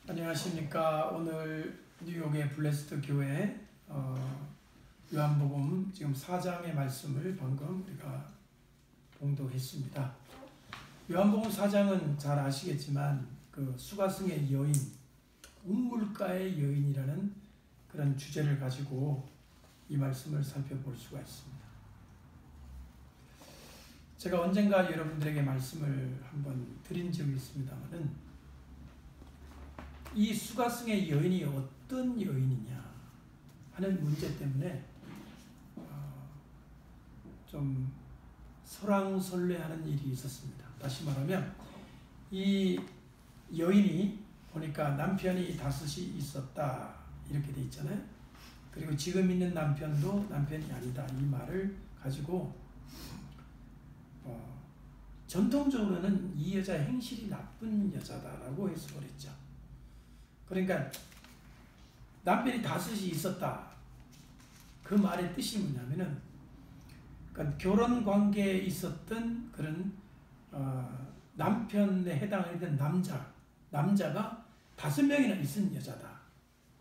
안녕하십니까. 오늘 뉴욕의 블레스드 교회 요한복음 지금 4장의 말씀을 방금 우리가 봉독했습니다. 요한복음 4장은 잘 아시겠지만 그 수가성의 여인, 운물가의 여인이라는 그런 주제를 가지고 이 말씀을 살펴볼 수가 있습니다. 제가 언젠가 여러분들에게 말씀을 한번 드린 적이 있습니다만은 이 수가성의 여인이 어떤 여인이냐 하는 문제 때문에 좀 설왕설래하는 일이 있었습니다. 다시 말하면 이 여인이 보니까 남편이 다섯이 있었다 이렇게 돼 있잖아요. 그리고 지금 있는 남편도 남편이 아니다 이 말을 가지고 전통적으로는 이 여자 행실이 나쁜 여자다라고 해석을 했죠. 그러니까 남편이 다섯이 있었다. 그 말의 뜻이 뭐냐면은 그러니까 결혼 관계에 있었던 그런 남편에 해당하는 남자가 5명이나 있은 여자다.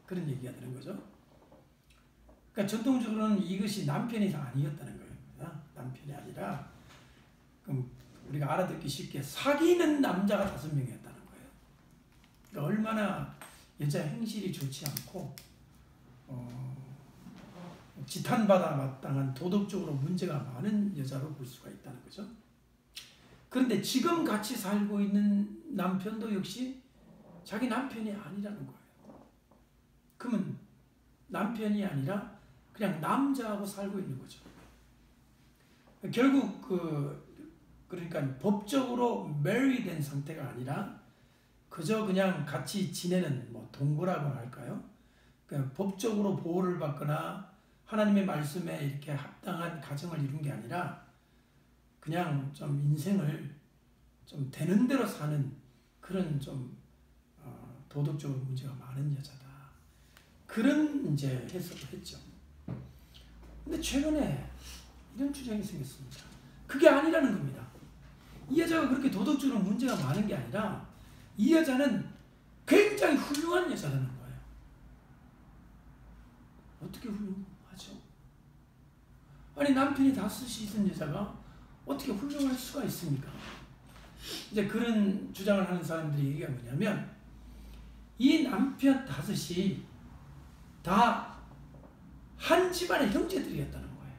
그런 얘기가 되는 거죠. 그러니까 전통적으로는 이것이 남편이 아니었다는 거예요. 남편이 아니라 그럼 우리가 알아듣기 쉽게 사귀는 남자가 5명이었다는 거예요. 그러니까 얼마나 여자 행실이 좋지 않고 지탄받아 마땅한 도덕적으로 문제가 많은 여자로 볼 수가 있다는 거죠. 그런데 지금 같이 살고 있는 남편도 역시 자기 남편이 아니라는 거예요. 그러면 남편이 아니라 그냥 남자하고 살고 있는 거죠. 결국 그러니까 법적으로 married 상태가 아니라 그저 그냥 같이 지내는 동거라고 할까요? 그러니까 법적으로 보호를 받거나 하나님의 말씀에 이렇게 합당한 가정을 이룬 게 아니라 그냥 좀 인생을 좀 되는 대로 사는 그런 좀 도덕적으로 문제가 많은 여자다. 그런 이제 해석을 했죠. 근데 최근에 이런 주장이 생겼습니다. 그게 아니라는 겁니다. 이 여자가 그렇게 도덕적으로 문제가 많은 게 아니라 이 여자는 굉장히 훌륭한 여자라는 거예요. 어떻게 훌륭하죠? 아니 남편이 5이 있는 여자가 어떻게 훌륭할 수가 있습니까? 이제 그런 주장을 하는 사람들이 얘기가 뭐냐면 이 남편 5이 다 한 집안의 형제들이었다는 거예요.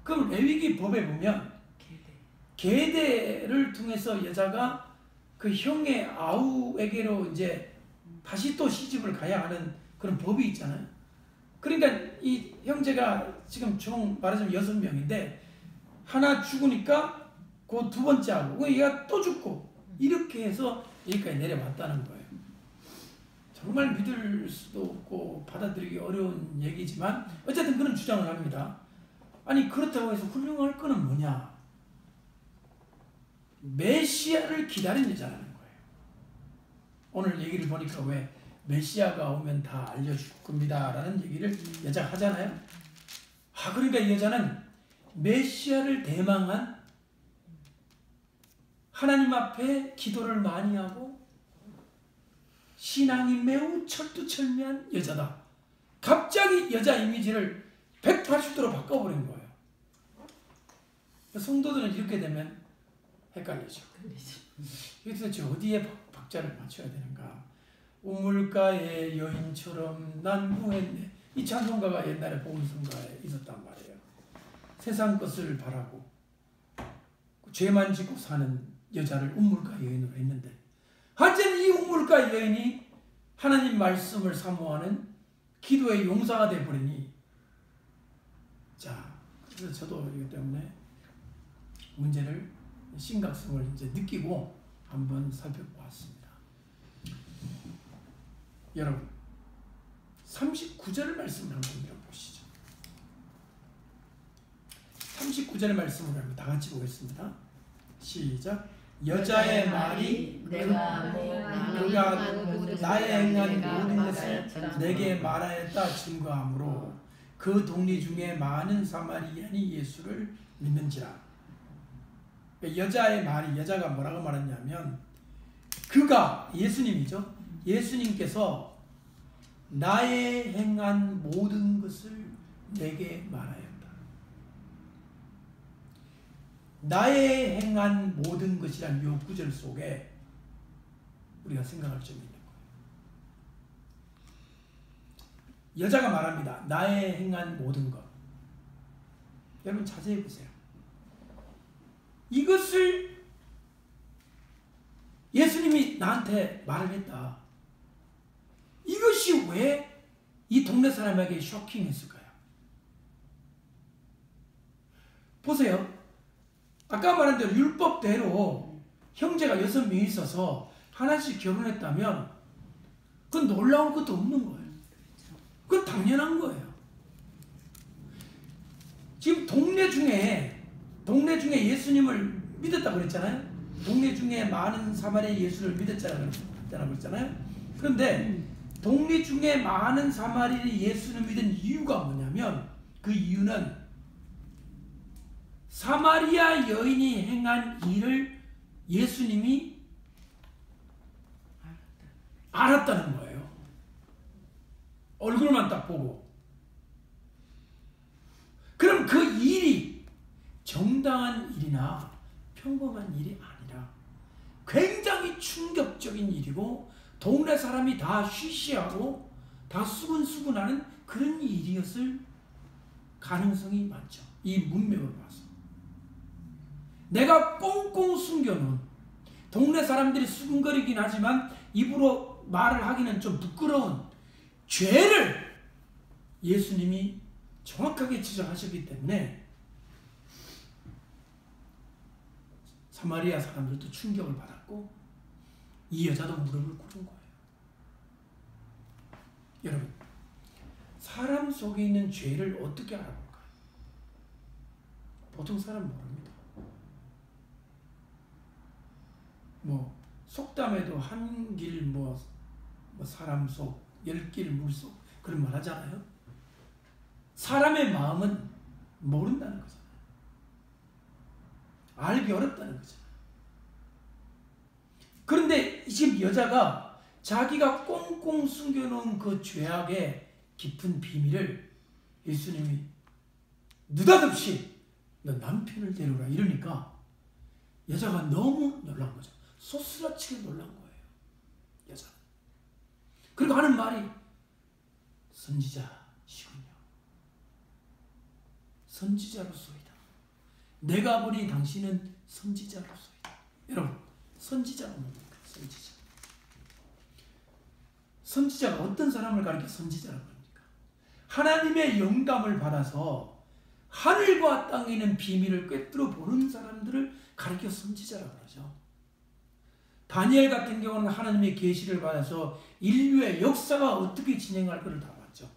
그럼 레위기 법에 보면 계대를 통해서 여자가 그 형의 아우에게로 이제 다시 또 시집을 가야 하는 그런 법이 있잖아요. 그러니까 이 형제가 지금 총 말하자면 6명인데 하나 죽으니까 그 두 번째 하고 얘가 또 죽고 이렇게 해서 여기까지 내려왔다는 거예요. 정말 믿을 수도 없고 받아들이기 어려운 얘기지만 어쨌든 그런 주장을 합니다. 아니 그렇다고 해서 훌륭할 거는 뭐냐? 메시아를 기다린 여자라는 거예요. 오늘 얘기를 보니까 왜 메시아가 오면 다 알려줄 겁니다 라는 얘기를 여자가 하잖아요. 그러니까 이 여자는 메시아를 대망한 하나님 앞에 기도를 많이 하고 신앙이 매우 철두철미한 여자다. 갑자기 여자 이미지를 180도로 바꿔버린 거예요. 성도들은 이렇게 되면 헷갈리죠. 이게 도대체 어디에 박자를 맞춰야 되는가? 우물가의 여인처럼 난 구했네. 이 찬송가가 옛날에 복음성가에 있었단 말이에요. 세상 것을 바라고 죄만 짓고 사는 여자를 우물가 여인으로 했는데 하여튼 이 우물가 여인이 하나님 말씀을 사모하는 기도의 용사가 되어버리니 그래서 저도 이것 때문에 문제를 심각성을 이제 느끼고 한번 살펴보았습니다. 여러분 39절의 말씀을 한번 읽어보시죠. 39절의 말씀을 한번 다 같이 보겠습니다. 시작. 여자의 말이 그가 나의 행한 모든 것을 내게 말하였다 증거하므로 그 동리 중에 많은 사마리아인이 예수를 믿는지라. 여자의 말이, 여자가 뭐라고 말했냐면 그가 예수님이죠. 예수님께서 나의 행한 모든 것을 내게 말하였다. 나의 행한 모든 것이란 요 구절 속에 우리가 생각할 점이 있는 거예요. 여자가 말합니다. 나의 행한 모든 것. 여러분 자세히 보세요. 이것을 예수님이 나한테 말을 했다. 이것이 왜 이 동네 사람에게 쇼킹했을까요? 보세요. 아까 말한 대로 율법대로 형제가 6명이 있어서 하나씩 결혼했다면 그건 놀라운 것도 없는 거예요. 그건 당연한 거예요. 지금 동네 중에 예수님을 믿었다고 그랬잖아요. 동네 중에 많은 사마리아 예수를 믿었다고 그랬잖아요. 그런데 동네 중에 많은 사마리아 예수를 믿은 이유가 뭐냐면 그 이유는 사마리아 여인이 행한 일을 예수님이 알았다는 거예요. 얼굴만 딱 보고. 그럼 그 일이 정당한 일이나 평범한 일이 아니라 굉장히 충격적인 일이고 동네 사람이 다 쉬쉬하고 다 수근수근하는 그런 일이었을 가능성이 많죠. 이 문맥을 봐서. 내가 꽁꽁 숨겨놓은 동네 사람들이 수근거리긴 하지만 입으로 말을 하기는 좀 부끄러운 죄를 예수님이 정확하게 지적하셨기 때문에 사마리아 사람들도 충격을 받았고 이 여자도 무릎을 꿇은 거예요. 여러분, 사람 속에 있는 죄를 어떻게 알아볼까요? 보통 사람 모릅니다. 뭐 속담에도 한 길 뭐 사람 속, 10길 물 속 그런 말 하잖아요. 사람의 마음은 모른다는 거잖아요. 알기 어렵다는 거잖아요. 그런데 지금 여자가 자기가 꽁꽁 숨겨놓은 그 죄악의 깊은 비밀을 예수님이 느닷없이 너 남편을 데려오라 이러니까 여자가 너무 놀란 거죠. 소스라치게 놀란 거예요. 여자는. 그리고 하는 말이 선지자시군요. 선지자로소이다. 내가 보니 당신은 선지자로소이다. 여러분, 선지자가 뭡니까? 선지자. 선지자가 어떤 사람을 가리켜 선지자라고 합니까? 하나님의 영감을 받아서 하늘과 땅에 있는 비밀을 꿰뚫어 보는 사람들을 가리켜 선지자라고 하죠. 다니엘 같은 경우는 하나님의 계시를 받아서 인류의 역사가 어떻게 진행할 것을 다 봤죠.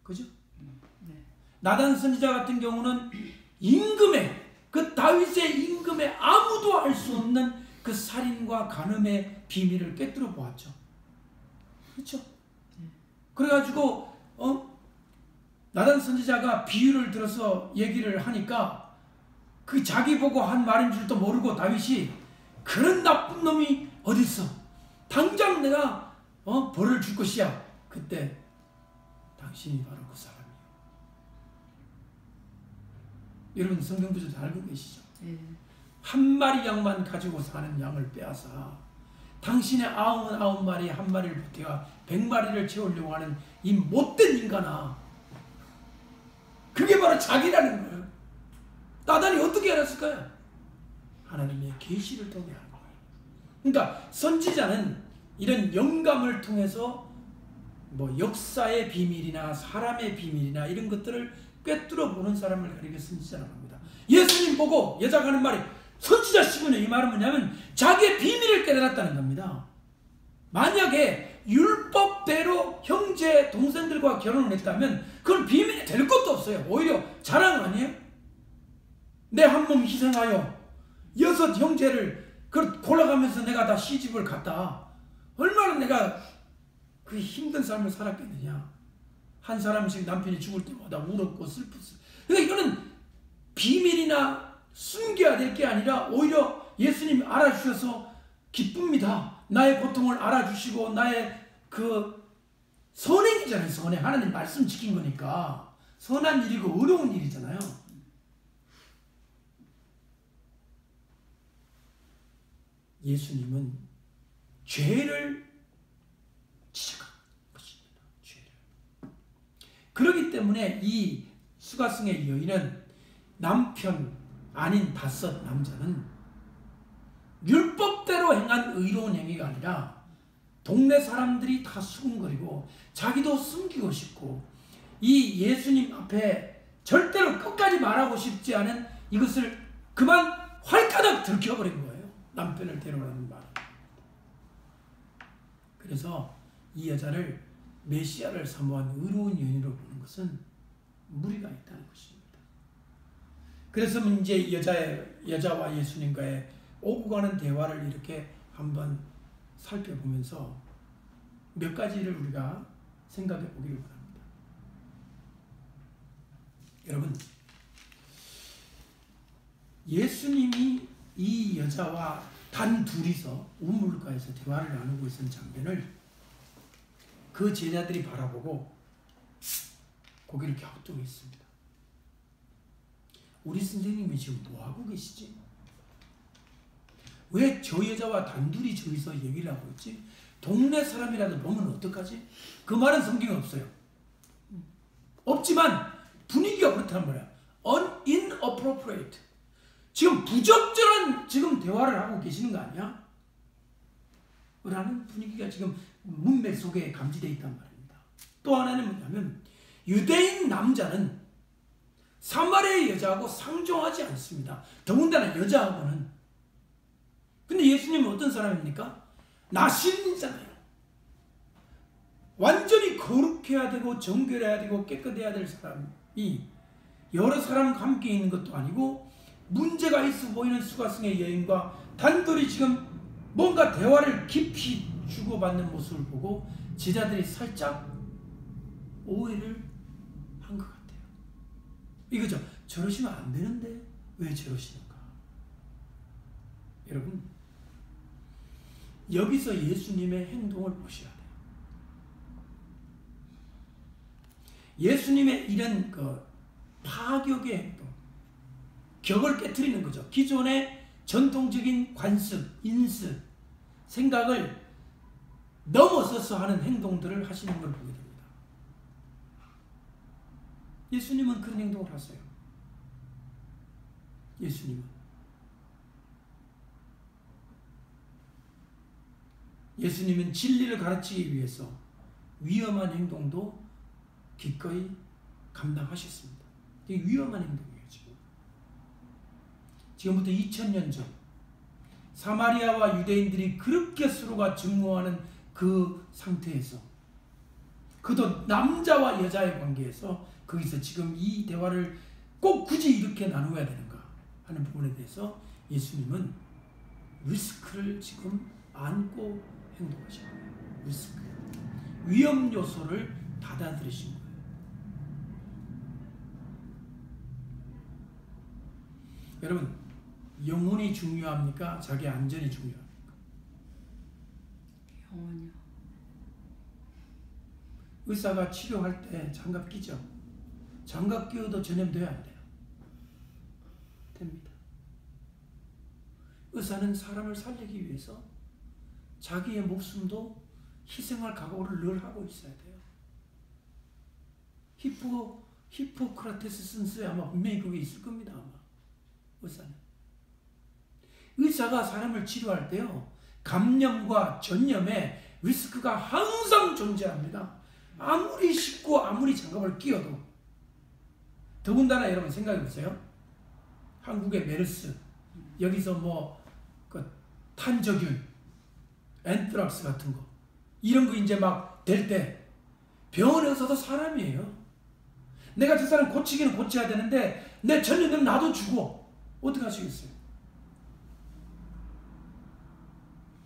그죠? 네. 나단 선지자 같은 경우는 임금의 그 다윗의 임금의 아무도 알 수 없는 그 살인과 간음의 비밀을 꿰뚫어 보았죠. 그렇죠? 그래가지고 나단 선지자가 비유를 들어서 얘기를 하니까 그 자기 보고 한 말인 줄도 모르고 다윗이 그런 나쁜 놈이 어딨어? 당장 내가 벌을 줄 것이야. 그때 당신이 바로 그 사람이요. 여러분 성경 구절 잘 알고 계시죠? 한 마리 양만 가지고 사는 양을 빼앗아 당신의 99마리 한 마리를 보태가 100마리를 채우려고 하는 이 못된 인간아. 그게 바로 자기라는 거예요. 나단이 어떻게 알았을까요? 하나님의 계시를 통해 한 거예요. 그러니까 선지자는 이런 영감을 통해서 뭐 역사의 비밀이나 사람의 비밀이나 이런 것들을 꿰뚫어 보는 사람을 가리켜 선지자라고 합니다. 예수님 보고 여자가 하는 말이 선지자시군요. 이 말은 뭐냐면 자기의 비밀을 깨달았다는 겁니다. 만약에 율법대로 형제 동생들과 결혼을 했다면 그건 비밀이 될 것도 없어요. 오히려 자랑 아니에요? 내 한 몸 희생하여 6 형제를 골라가면서 내가 다 시집을 갔다. 얼마나 내가 그 힘든 삶을 살았겠느냐. 한 사람씩 남편이 죽을 때마다 울었고 슬펐어. 그러니까 이거는 비밀이나 숨겨야 될 게 아니라 오히려 예수님이 알아주셔서 기쁩니다. 나의 고통을 알아주시고 나의 그 선행이잖아요. 선행. 하나님 말씀 지킨 거니까 선한 일이고 어려운 일이잖아요. 예수님은 죄를 지적한 것입니다. 죄를. 그렇기 때문에 이 수가성의 여인은 남편 아닌 다섯 남자는 율법대로 행한 의로운 행위가 아니라 동네 사람들이 다 수군거리고 자기도 숨기고 싶고 이 예수님 앞에 절대로 끝까지 말하고 싶지 않은 이것을 그만 활가닥 들켜버린 거예요. 남편을 데려오라는 말. 그래서 이 여자를 메시아를 사모한 의로운 여인으로 보는 것은 무리가 있다는 것입니다. 그래서 이제 여자와 예수님과의 오고 가는 대화를 이렇게 한번 살펴보면서 몇 가지를 우리가 생각해 보기를 바랍니다. 여러분, 예수님이 이 여자와 단 둘이서 우물가에서 대화를 나누고 있는 장면을 그 제자들이 바라보고 고개를 갸우뚱했습니다. 우리 선생님이 지금 뭐하고 계시지? 왜 저 여자와 단둘이 저기서 얘기를 하고 있지? 동네 사람이라도 보면 어떡하지? 그 말은 성경에 없어요. 없지만 분위기가 그렇단 말이야. inappropriate. 지금 부적절한 지금 대화를 하고 계시는 거 아니야? 라는 분위기가 지금 문맥 속에 감지되어 있단 말입니다. 또 하나는 뭐냐면 유대인 남자는 사마리아 여자하고 상종하지 않습니다. 더군다나 여자하고는. 근데 예수님은 어떤 사람입니까? 나신이잖아요. 완전히 거룩해야 되고 정결해야 되고 깨끗해야 될 사람이 여러 사람과 함께 있는 것도 아니고 문제가 있어 보이는 수가성의 여인과 단둘이 지금 뭔가 대화를 깊이 주고받는 모습을 보고 제자들이 살짝 오해를 한 것 같아요. 이거죠. 저러시면 안 되는데 왜 저러시는가? 여러분, 여기서 예수님의 행동을 보셔야 돼요. 예수님의 이런 그 파격의 행동, 격을 깨트리는 거죠. 기존의 전통적인 관습, 인습, 생각을 넘어서서 하는 행동들을 하시는 걸 보게 됩니다. 예수님은 그런 행동을 하세요. 예수님은 진리를 가르치기 위해서 위험한 행동도 기꺼이 감당하셨습니다. 이게 위험한 행동이에요. 지금부터 2000년 전 사마리아와 유대인들이 그렇게 서로가 증오하는 그 상태에서 그도 남자와 여자의 관계에서 거기서 지금 이 대화를 꼭 굳이 이렇게 나누어야 되는가 하는 부분에 대해서 예수님은 리스크를 지금 안고 행동하신 거예요. 리스크. 위험 요소를 받아들이신 거예요. 여러분, 영혼이 중요합니까? 자기 안전이 중요합니까? 영혼이요. 의사가 치료할 때 장갑 끼죠? 장갑 끼워도 전염돼야 안 돼요? 됩니다. 의사는 사람을 살리기 위해서 자기의 목숨도 희생할 각오를 늘 하고 있어야 돼요. 히포크라테스 선수에 아마 분명히 그게 있을 겁니다. 아마 의사는. 의사가 사람을 치료할 때요, 감염과 전염의 리스크가 항상 존재합니다. 아무리 씻고 아무리 장갑을 끼워도. 더군다나 여러분 생각해 보세요. 한국의 메르스, 여기서 뭐 그 탄저균, 엔트락스 같은 거, 이런 거 이제 막 될 때 병원에 의사도 사람이에요. 내가 저 사람 고치기는 고쳐야 되는데 내 전염되면 나도 죽어. 어떻게 하시겠어요?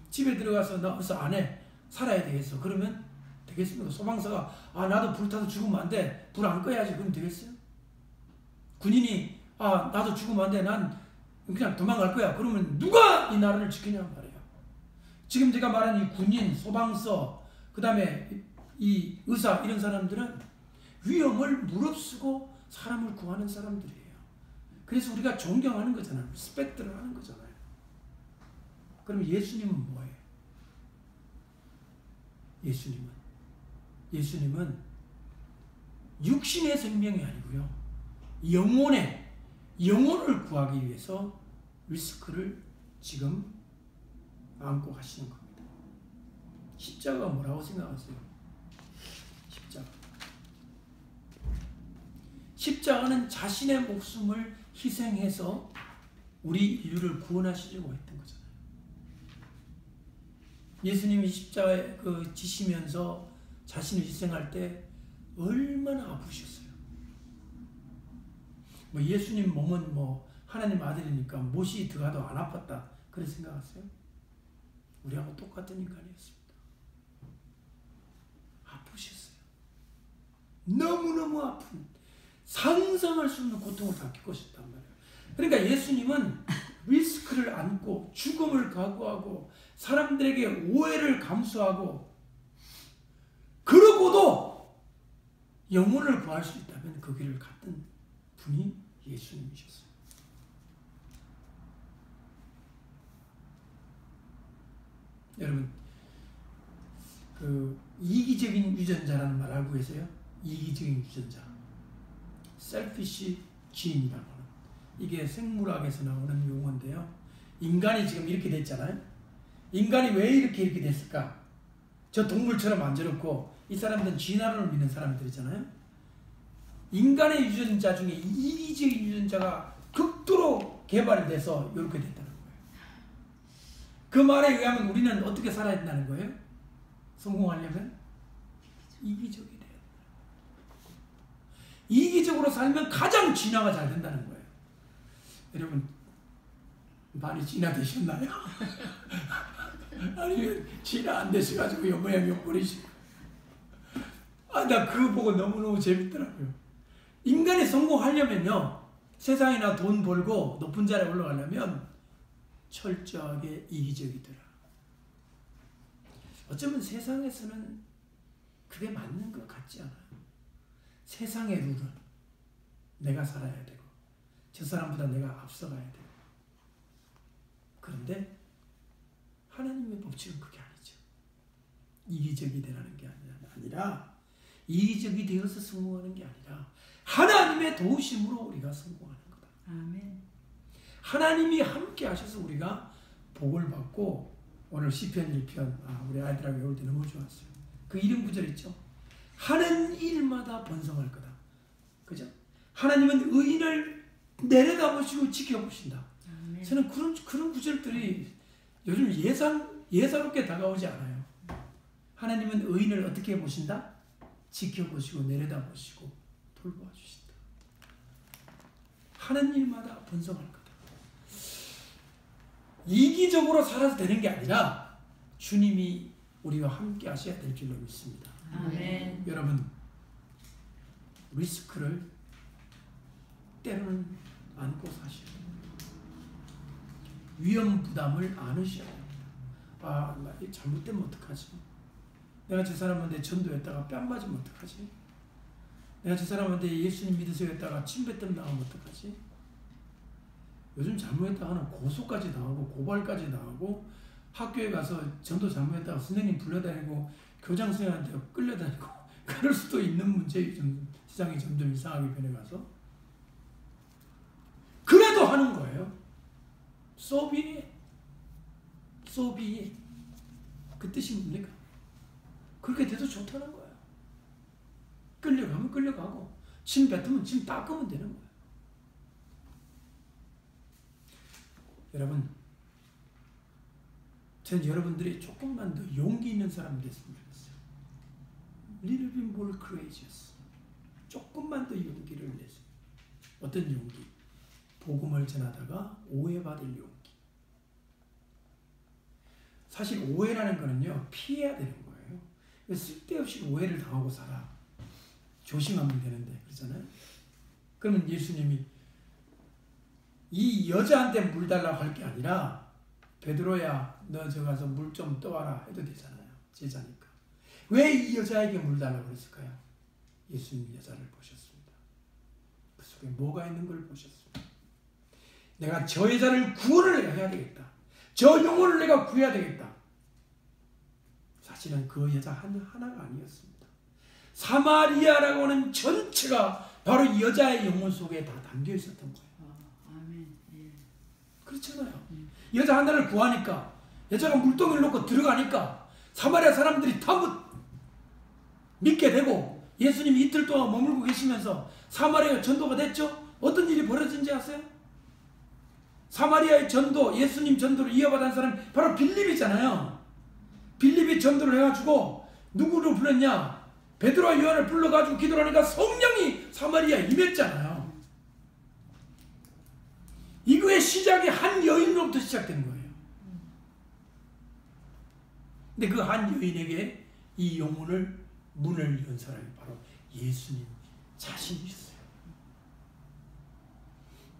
집에 들어가서 나 의사 안 해. 살아야 되겠어. 그러면 되겠습니까? 소방서가 나도 불타서 죽으면 안 돼. 불 안 꺼야지. 그럼 되겠어요? 군인이 나도 죽으면 안 돼. 난 그냥 도망갈 거야. 그러면 누가 이 나라를 지키냔 말이에요. 지금 제가 말한 이 군인, 소방서, 그 다음에 이 의사 이런 사람들은 위험을 무릅쓰고 사람을 구하는 사람들이에요. 그래서 우리가 존경하는 거잖아요. 리스펙트를 하는 거잖아요. 그럼 예수님은 뭐예요? 예수님은 육신의 생명이 아니고요. 영혼을 구하기 위해서 리스크를 지금 안고 가시는 겁니다. 십자가가 뭐라고 생각하세요? 십자가는 자신의 목숨을 희생해서 우리 인류를 구원하시려고 했던 거잖아요. 예수님이 십자가에 지시면서 자신을 희생할 때 얼마나 아프셨어요. 예수님 몸은 하나님 아들이니까 못이 들어가도 안 아팠다. 그런 생각하세요? 우리하고 똑같은 인간이었습니다. 아프셨어요. 너무너무 아픈, 상상할 수 없는 고통을 다 겪으셨단 말이에요. 그러니까 예수님은 리스크를 안고 죽음을 각오하고 사람들에게 오해를 감수하고 그러고도 영혼을 구할 수 있다면 그 길을 갔던 분이 예수님이셨어요. 여러분, 이기적인 유전자라는 말 알고 계세요? 이기적인 유전자. 셀피시 진이라고 하는, 이게 생물학에서 나오는 용어인데요. 인간이 지금 이렇게 됐잖아요. 인간이 왜 이렇게 됐을까? 저 동물처럼 안 저렇고, 이 사람들은 진화론을 믿는 사람들이잖아요. 인간의 유전자 중에 이기적인 유전자가 극도로 개발이 돼서 이렇게 됐다는 거예요. 그 말에 의하면 우리는 어떻게 살아야 된다는 거예요? 성공하려면 이기적이 돼요. 이기적으로 살면 가장 진화가 잘 된다는 거예요. 여러분, 많이 진화되셨나요? 아니면 진화 안 되셔가지고 연모양 버리시고. 나 그거 보고 너무너무 재밌더라고요. 인간이 성공하려면요, 세상이나 돈 벌고 높은 자리에 올라가려면 철저하게 이기적이더라. 어쩌면 세상에서는 그게 맞는 것 같지 않아요. 세상의 룰은 내가 살아야 되고 저 사람보다 내가 앞서가야 되고, 그런데 하나님의 법칙은 그게 아니죠. 이기적이 되라는 게 아니라 이기적이 되어서 성공하는 게 아니라 하나님의 도우심으로 우리가 성공하는 거다. 아멘. 하나님이 함께 하셔서 우리가 복을 받고, 오늘 시편 1편 우리 아이들하고 외울 때 너무 좋았어요. 그 이름 구절 있죠. 하는 일마다 번성할 거다. 그죠? 하나님은 의인을 내려다보시고 지켜보신다. 아멘. 저는 그런 구절들이 요즘 예사롭게 다가오지 않아요. 하나님은 의인을 어떻게 보신다? 지켜보시고 내려다보시고 돌보아 주신다. 하는 일마다 번성할 거다. 이기적으로 살아서 되는 게 아니라 주님이 우리와 함께 하셔야 될 줄로 믿습니다. 아멘. 여러분, 리스크를 때로는 안고 사셔야 됩니다. 위험 부담을 안으셔야 됩니다. 나 잘못되면 어떡하지? 내가 저 사람한테 전도했다가 뺨 맞으면 어떡하지? 내가 저 사람한테 예수님 믿으세요 했다가 침뱉음 당하면 어떡하지? 요즘 잘못했다가는 고소까지 당하고 고발까지 당하고, 학교에 가서 전도 잘못했다가 선생님 불러다니고 교장 선생님한테 끌려다니고 그럴 수도 있는 문제에 세상이 점점 이상하게 변해가서 그래도 하는 거예요. So be it. So be it. 그 뜻이 뭡니까? 그렇게 돼도 좋다는 거예요. 끌려가면 끌려가고 침 뱉으면 침 닦으면 되는 거예요. 여러분, 전 여러분들이 조금만 더 용기 있는 사람이 됐으면 좋겠어요. Little bit more courageous. 조금만 더 용기를 내세요. 어떤 용기? 복음을 전하다가 오해받을 용기. 사실 오해라는 거는요, 피해야 되는 거예요. 쓸데없이 오해를 당하고 살아. 조심하면 되는데, 그렇잖아요? 그러면 예수님이 이 여자한테 물 달라고 할 게 아니라 베드로야 너 저 가서 물 좀 떠와라 해도 되잖아요. 제자니까. 왜 이 여자에게 물 달라고 그랬을까요? 예수님 여자를 보셨습니다. 그 속에 뭐가 있는 걸 보셨습니다. 내가 저 여자를 구원을 해야 되겠다. 저 영혼을 내가 구해야 되겠다. 사실은 그 여자 하나가 아니었습니다. 사마리아라고 하는 전체가 바로 이 여자의 영혼 속에 다 담겨 있었던 거예요. 아멘. 예. 그렇잖아요. 여자 하나를 구하니까, 여자가 물동이를 놓고 들어가니까 사마리아 사람들이 다 믿게 되고, 예수님이 이틀 동안 머물고 계시면서 사마리아가 전도가 됐죠? 어떤 일이 벌어진지 아세요? 사마리아의 전도, 예수님 전도를 이어받은 사람이 바로 빌립이잖아요. 빌립이 전도를 해가지고 누구를 불렀냐? 베드로와 요한을 불러가지고 기도를 하니까 성령이 사마리아에 임했잖아요. 이거의 시작이 한 여인으로부터 시작된 거예요. 근데 그 한 여인에게 이 영혼을 문을 연 사람이 바로 예수님 자신이었어요.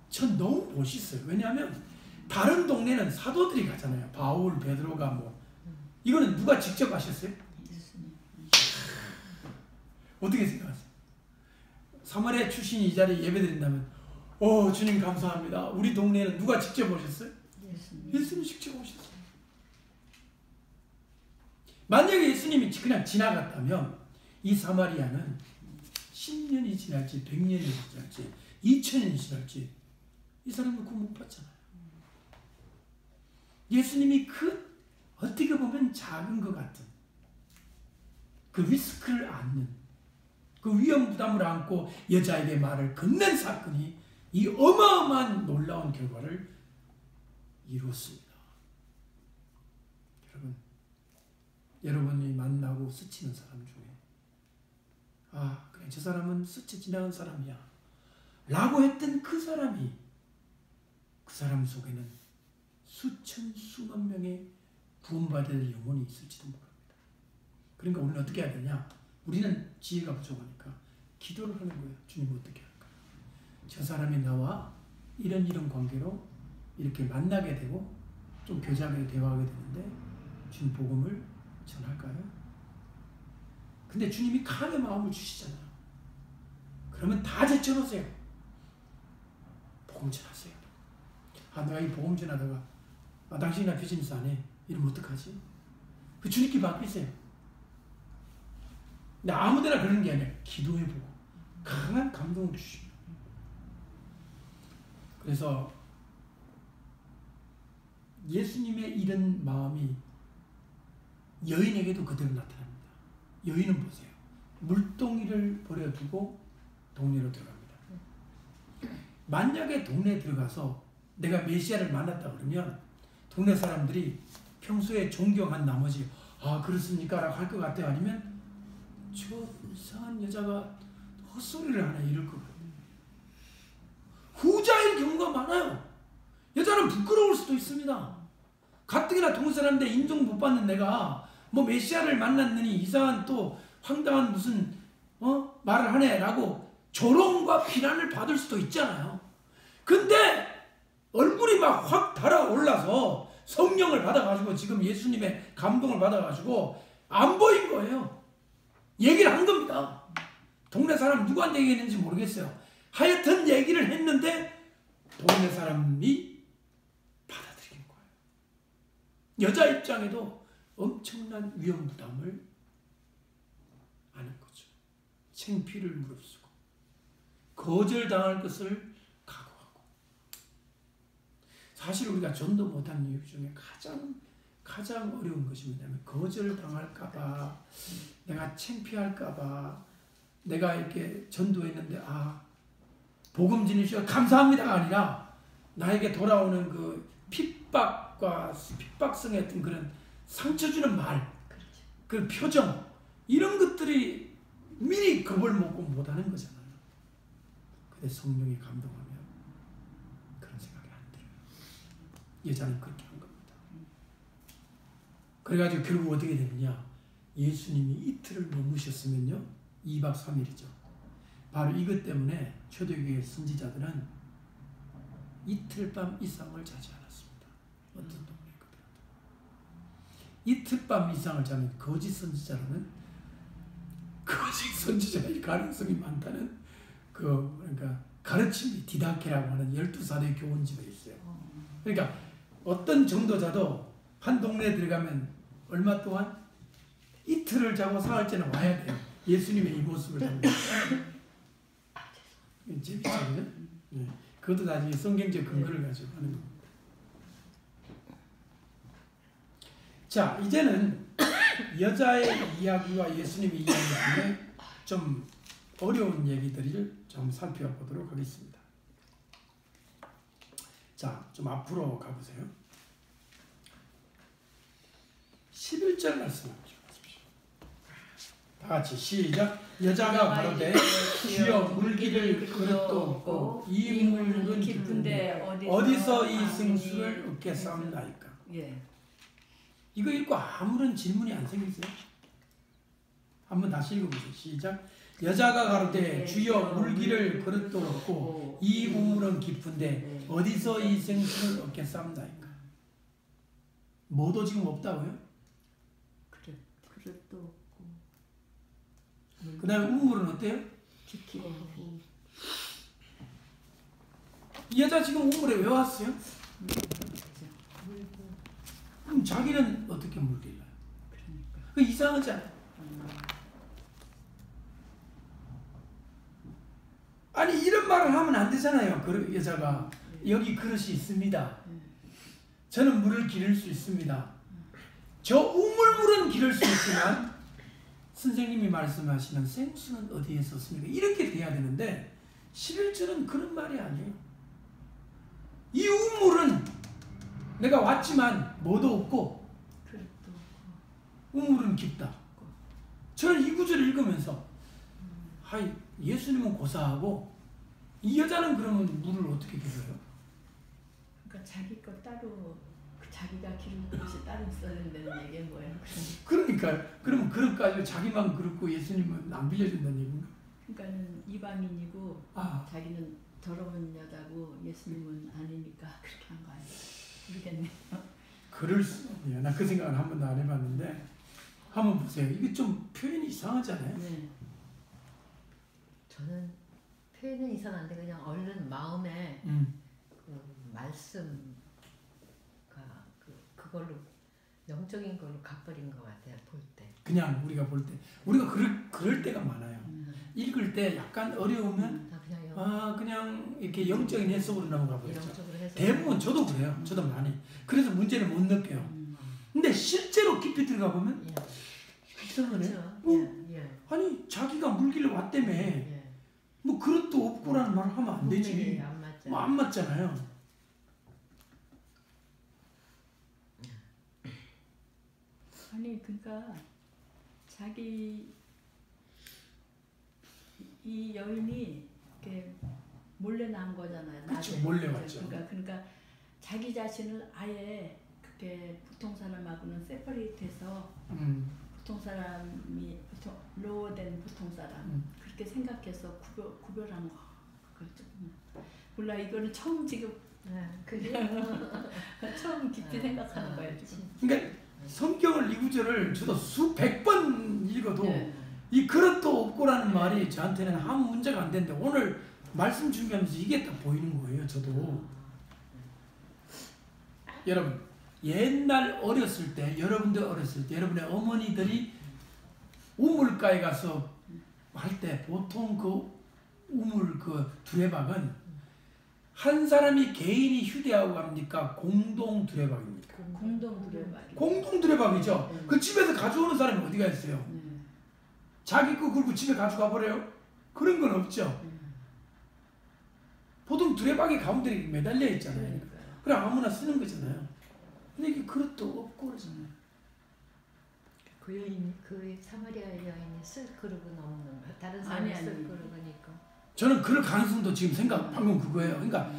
전 너무 멋있어요. 왜냐하면 다른 동네는 사도들이 가잖아요. 바울, 베드로가 뭐. 이거는 누가 직접 가셨어요? 어떻게 생각하세요? 사마리아 출신이 이 자리에 예배드린다면 주님 감사합니다. 우리 동네에는 누가 직접 오셨어요? 예수님 직접 오셨어요. 만약에 예수님이 그냥 지나갔다면 이 사마리아는 10년이 지날지 100년이 지날지 2000년이 지날지 이 사람은 구원 못 받잖아요. 예수님이 그 어떻게 보면 작은 것 같은 그 리스크를 안는 그 위험 부담을 안고 여자에게 말을 건넨 사건이 이 어마어마한 놀라운 결과를 이루었습니다. 여러분이 만나고 스치는 사람 중에 그래 저 사람은 스쳐 지나간 사람이야 라고 했던 그 사람이 그 사람 속에는 수천 수만 명의 구원받을 영혼이 있을지도 모릅니다. 그러니까 우리는 어떻게 해야 되냐? 우리는 지혜가 부족하니까 기도를 하는 거예요. 주님 어떻게 할까? 저 사람이 나와 이런 관계로 이렇게 만나게 되고 좀 교제하게 대화하게 되는데 주님 복음을 전할까요? 근데 주님이 강의 마음을 주시잖아요. 그러면 다 제쳐놓으세요. 복음 전하세요. 내가 이 복음 전하다가 당신이 나 비즈니스 안 해. 이러면 어떡하지? 그 주님께 맡기세요. 근데 아무데나 그러는 게 아니라 기도해보고 강한 감동을 주십니다. 그래서 예수님의 이런 마음이 여인에게도 그대로 나타납니다. 여인은 보세요. 물동이를 버려두고 동네로 들어갑니다. 만약에 동네에 들어가서 내가 메시아를 만났다 그러면 동네 사람들이 평소에 존경한 나머지 그렇습니까? 라고 할 것 같아요. 아니면 저 이상한 여자가 헛소리를 하네 이럴 것 같아요. 후자인 경우가 많아요. 여자는 부끄러울 수도 있습니다. 가뜩이나 동네 사람들 인정 못 받는 내가 뭐 메시아를 만났느니 이상한 또 황당한 무슨 말을 하네 라고 조롱과 비난을 받을 수도 있잖아요. 근데 얼굴이 막 확 달아올라서 성령을 받아가지고 지금 예수님의 감동을 받아가지고 안 보인 거예요. 얘기를 한 겁니다. 동네 사람 누구한테 얘기했는지 모르겠어요. 하여튼 얘기를 했는데 동네 사람이 받아들인 거예요. 여자 입장에도 엄청난 위험 부담을 아는 거죠. 창피를 무릅쓰고 거절당할 것을 각오하고. 사실 우리가 전도 못한 이유 중에 가장 어려운 것이 뭐냐면 거절당할까봐, 내가 창피할까봐, 내가 이렇게 전도했는데 복음 전해주셔서 감사합니다가 아니라 나에게 돌아오는 그 핍박성의 어떤 그런 상처 주는 말, 그 표정, 이런 것들이 미리 겁을 먹고 못하는 거잖아요. 근데 성령이 감동하면 그런 생각이 안 들어요. 여자는 그렇게 한 겁니다. 그래가지고 결국 어떻게 되느냐? 예수님이 이틀을 머무셨으면요, 2박 3일이죠. 바로 이것 때문에 초대교회 선지자들은 이틀 밤 이상을 자지 않았습니다. 어떤 동네거든. 이틀밤 이상을 자면 거짓 선지자라는 거짓 선지자일 가능성이 많다는 그러니까 가르침이 디다케라고 하는 12살의 교훈집에 있어요. 그러니까 어떤 전도자도 한 동네에 들어가면 얼마 동안 이틀을 자고 사흘째는 와야 돼요. 예수님의 이 모습을 담는. 재밌죠, 그죠? 네. 그것도 나중에 성경적 근거를 가지고 하는 겁니다. 자, 이제는 여자의 이야기와 예수님의 이야기 중에 좀 어려운 얘기들을 좀 살펴보도록 하겠습니다. 자, 좀 앞으로 가보세요. 11절 말씀 보십시오. 다 같이 시작. 여자가 가로되 주여 물기를 그릇도 없고 이 물은 깊은데 어디서 이 생수를 얻겠사옵나이까. 예. 이거 읽고 아무런 질문이 안 생기세요? 한번 다시 읽어보세요. 시작. 여자가 가로되 주여 물기를 그릇도 없고 이 우물은 깊은데 어디서 이 생수를 얻겠사옵나이까. 뭐도 지금 없다고요? 그릇도 없고. 그 다음에 우물은 어때요? 깊고. 이 여자 지금 우물에 왜 왔어요? 그럼 자기는 어떻게 물길래요? 그러니까. 그 이상하잖아요. 아니 이런 말을 하면 안 되잖아요. 그 여자가 여기 그릇이 있습니다. 저는 물을 기를 수 있습니다. 저 우물물은 기를 수 있지만 선생님이 말씀하시는 생수는 어디에 썼습니까? 이렇게 돼야 되는데 11절은 그런 말이 아니에요. 이 우물은 내가 왔지만 뭐도 없고 우물은 깊다. 저는 이 구절을 읽으면서 하이 예수님은 고사하고 이 여자는 그러면 물을 어떻게 길어요? 그러니까 자기 거 따로 자기가 기른 것이 따로 있어야 된다는 얘기는 뭐예요? 그러니까 그러면 그릇 가지고 자기만 그렇고 예수님은 안 빌려준다는 얘기인가? 그러니까는 이방인이고 자기는 더러운 여자고 예수님은 아니니까 그렇게 한 거 아니에요? 모르겠네요. 그럴 수 없네요. 나 그 생각을 한 번도 안 해봤는데 한번 보세요. 이게 좀 표현이 이상하잖아요. 네. 저는 표현은 이상한데 그냥 얼른 마음에 그 말씀가 그걸로 영적인 걸로 가버린 것 같아요. 볼 때. 그냥 우리가 볼 때 우리가 그럴 때가 많아요. 읽을 때 약간 어려우면 그냥 이렇게 영적인 해석으로 넘어가 버리죠. 대부분 저도 그래요. 저도 많이. 그래서 문제를 못 느껴요. 근데 실제로 깊이 들어가 보면 이상하네. 아니 자기가 물길래 왔다며 뭐 그릇도 없고라는 말을 하면 안 되지. 뭐 안 맞잖아요. 아니 그러니까 자기 이 여인이 이렇게 몰래 나온 거잖아요. 그렇죠. 몰래 왔죠. 그러니까 자기 자신을 아예 그렇게 보통 사람하고는 세퍼레이트해서 보통 사람이 로어된 보통 사람 그렇게 생각해서 구별한 거. 그렇죠. 몰라 이거는 처음 지금 처음 깊이 생각하는 거예요 지금. 그러니까 성경을 이 구절을 저도 수백 번 읽어도 이 그릇도 없고라는 말이 저한테는 아무 문제가 안 되는데 오늘 말씀 준비하면서 이게 딱 보이는 거예요. 저도. 여러분 옛날 어렸을 때 여러분들 어렸을 때 여러분의 어머니들이 우물가에 가서 할 때 보통 그 우물 그 두레박은 한 사람이 개인이 휴대하고 갑니까? 공동 두레박입니까? 공동 두레박이죠. 그 집에서 가져오는 사람이 어디가 있어요? 자기 거 그리고 집에 가져가 버려요? 그런 건 없죠. 보통 두레박이 가운데 매달려 있잖아요. 그래 아무나 쓰는 거잖아요. 근데 이게 그릇도 없고 그러잖아요. 그 여인이 그 사마리아 여인이 쓸 그릇은 없는 거야. 다른 사람이 쓸 그릇이니까. 저는 그럴 가능성도 지금 생각 방금 그거예요. 그러니까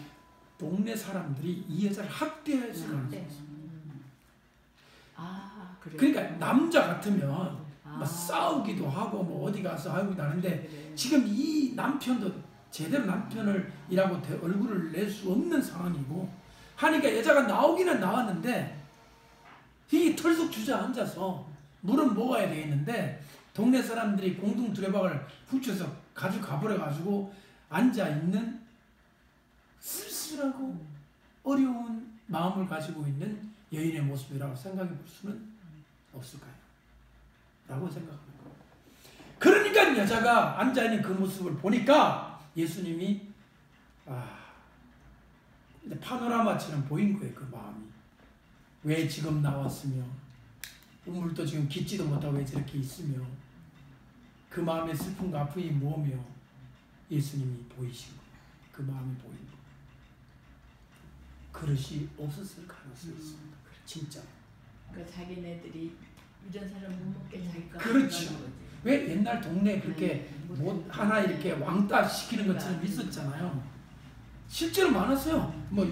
동네 사람들이 이 여자를 학대했을 가능성이 있어요. 그러니까 남자 같으면 막 싸우기도 하고 뭐 어디 가서 하고 나는데 지금 이 남편도 제대로 남편을 이라고 얼굴을 낼 수 없는 상황이고 하니까 여자가 나오기는 나왔는데 이 털썩 주저앉아서 물은 먹어야 되겠는데 동네 사람들이 공동 두레박을 훔쳐서 가져가버려가지고 앉아있는 쓸쓸하고 어려운 마음을 가지고 있는 여인의 모습이라고 생각해 볼 수는 없을까요? 라고 생각합니다. 그러니까 여자가 앉아있는 그 모습을 보니까 예수님이 파노라마처럼 보인 거예요. 그 마음이. 왜 지금 나왔으며 우물도 지금 깃지도 못하고 왜 저렇게 있으며 그 마음의 슬픔과 아픔이 뭐며 예수님이 보이신 거예요. 그 마음이 보인 거예요. 그릇이 없었을 가능성이 있습니다. 진짜. 그러니까 자기네들이 이런 사람 못 먹게 자기가 그렇죠. 왜 옛날 동네에 그렇게 뭐 하나 이렇게 왕따 시키는 것처럼 있었잖아요. 실제로 많았어요. 뭐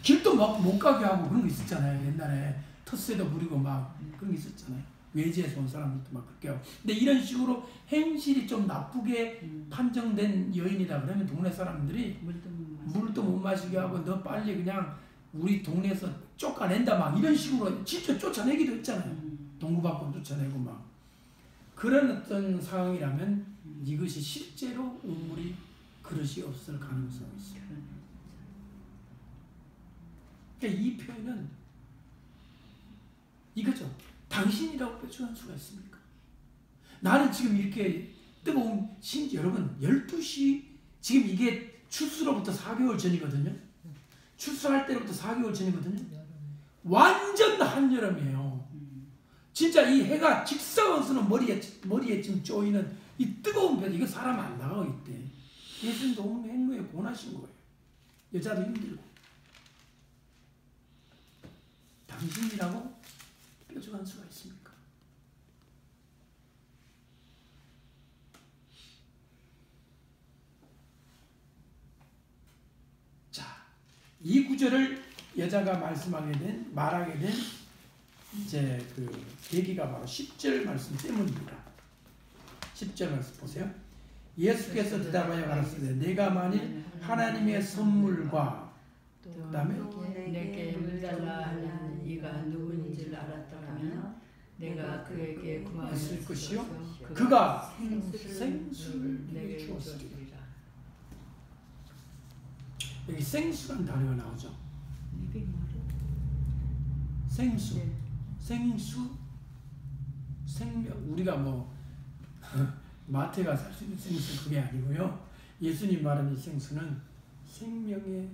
길도 막 못 가게 하고 그런 거 있었잖아요. 옛날에 텃세도 부리고 막 그런 게 있었잖아요. 외지에서 온 사람들도 막 그렇게 하고. 근데 이런 식으로 행실이 좀 나쁘게 판정된 여인이다 그러면 동네 사람들이 물도 못 마시게 하고 너 빨리 그냥 우리 동네에서 쫓아낸다 막 이런 식으로 진짜 쫓아내기도 했잖아요. 동구 밖으로 쫓아내고 막. 그런 어떤 상황이라면 이것이 실제로 우물이 그릇이 없을 가능성이 있어요. 그러니까 이 표현은 이거죠. 당신이라고 표현할 수가 있습니까? 나는 지금 이렇게 뜨거운 여러분 12시 지금 이게 출수로부터 4개월 전이거든요. 출수할 때로부터 4개월 전이거든요. 완전 한여름이에요. 진짜 이 해가 직사광선은 머리에 지금 쪼이는 이 뜨거운 볕, 이거 사람 안 나가고 있대. 예수님 너무 행로에 고나신 거예요. 여자도 힘들고. 당신이라고 뾰족한 수가 있습니까? 자, 이 구절을 여자가 말하게 된 이제 그 계기가 바로 10절 말씀 때문입니다. 10절 말씀 보세요. 예수께서 대답하여 가라사대 내가 만일 하나님의 선물과 그 다음에 내게 물달라 하는 이가 누구인지를 알았더라면 내가 그에게 구하였을 것이요 그가 생수를 내게 주었으리라. 여기 생수란 단어가 나오죠. 생수. 생수, 생명, 우리가 뭐 마트에 가서 살 수 있는 생수 그게 아니고요. 예수님 말하는 이 생수는 생명의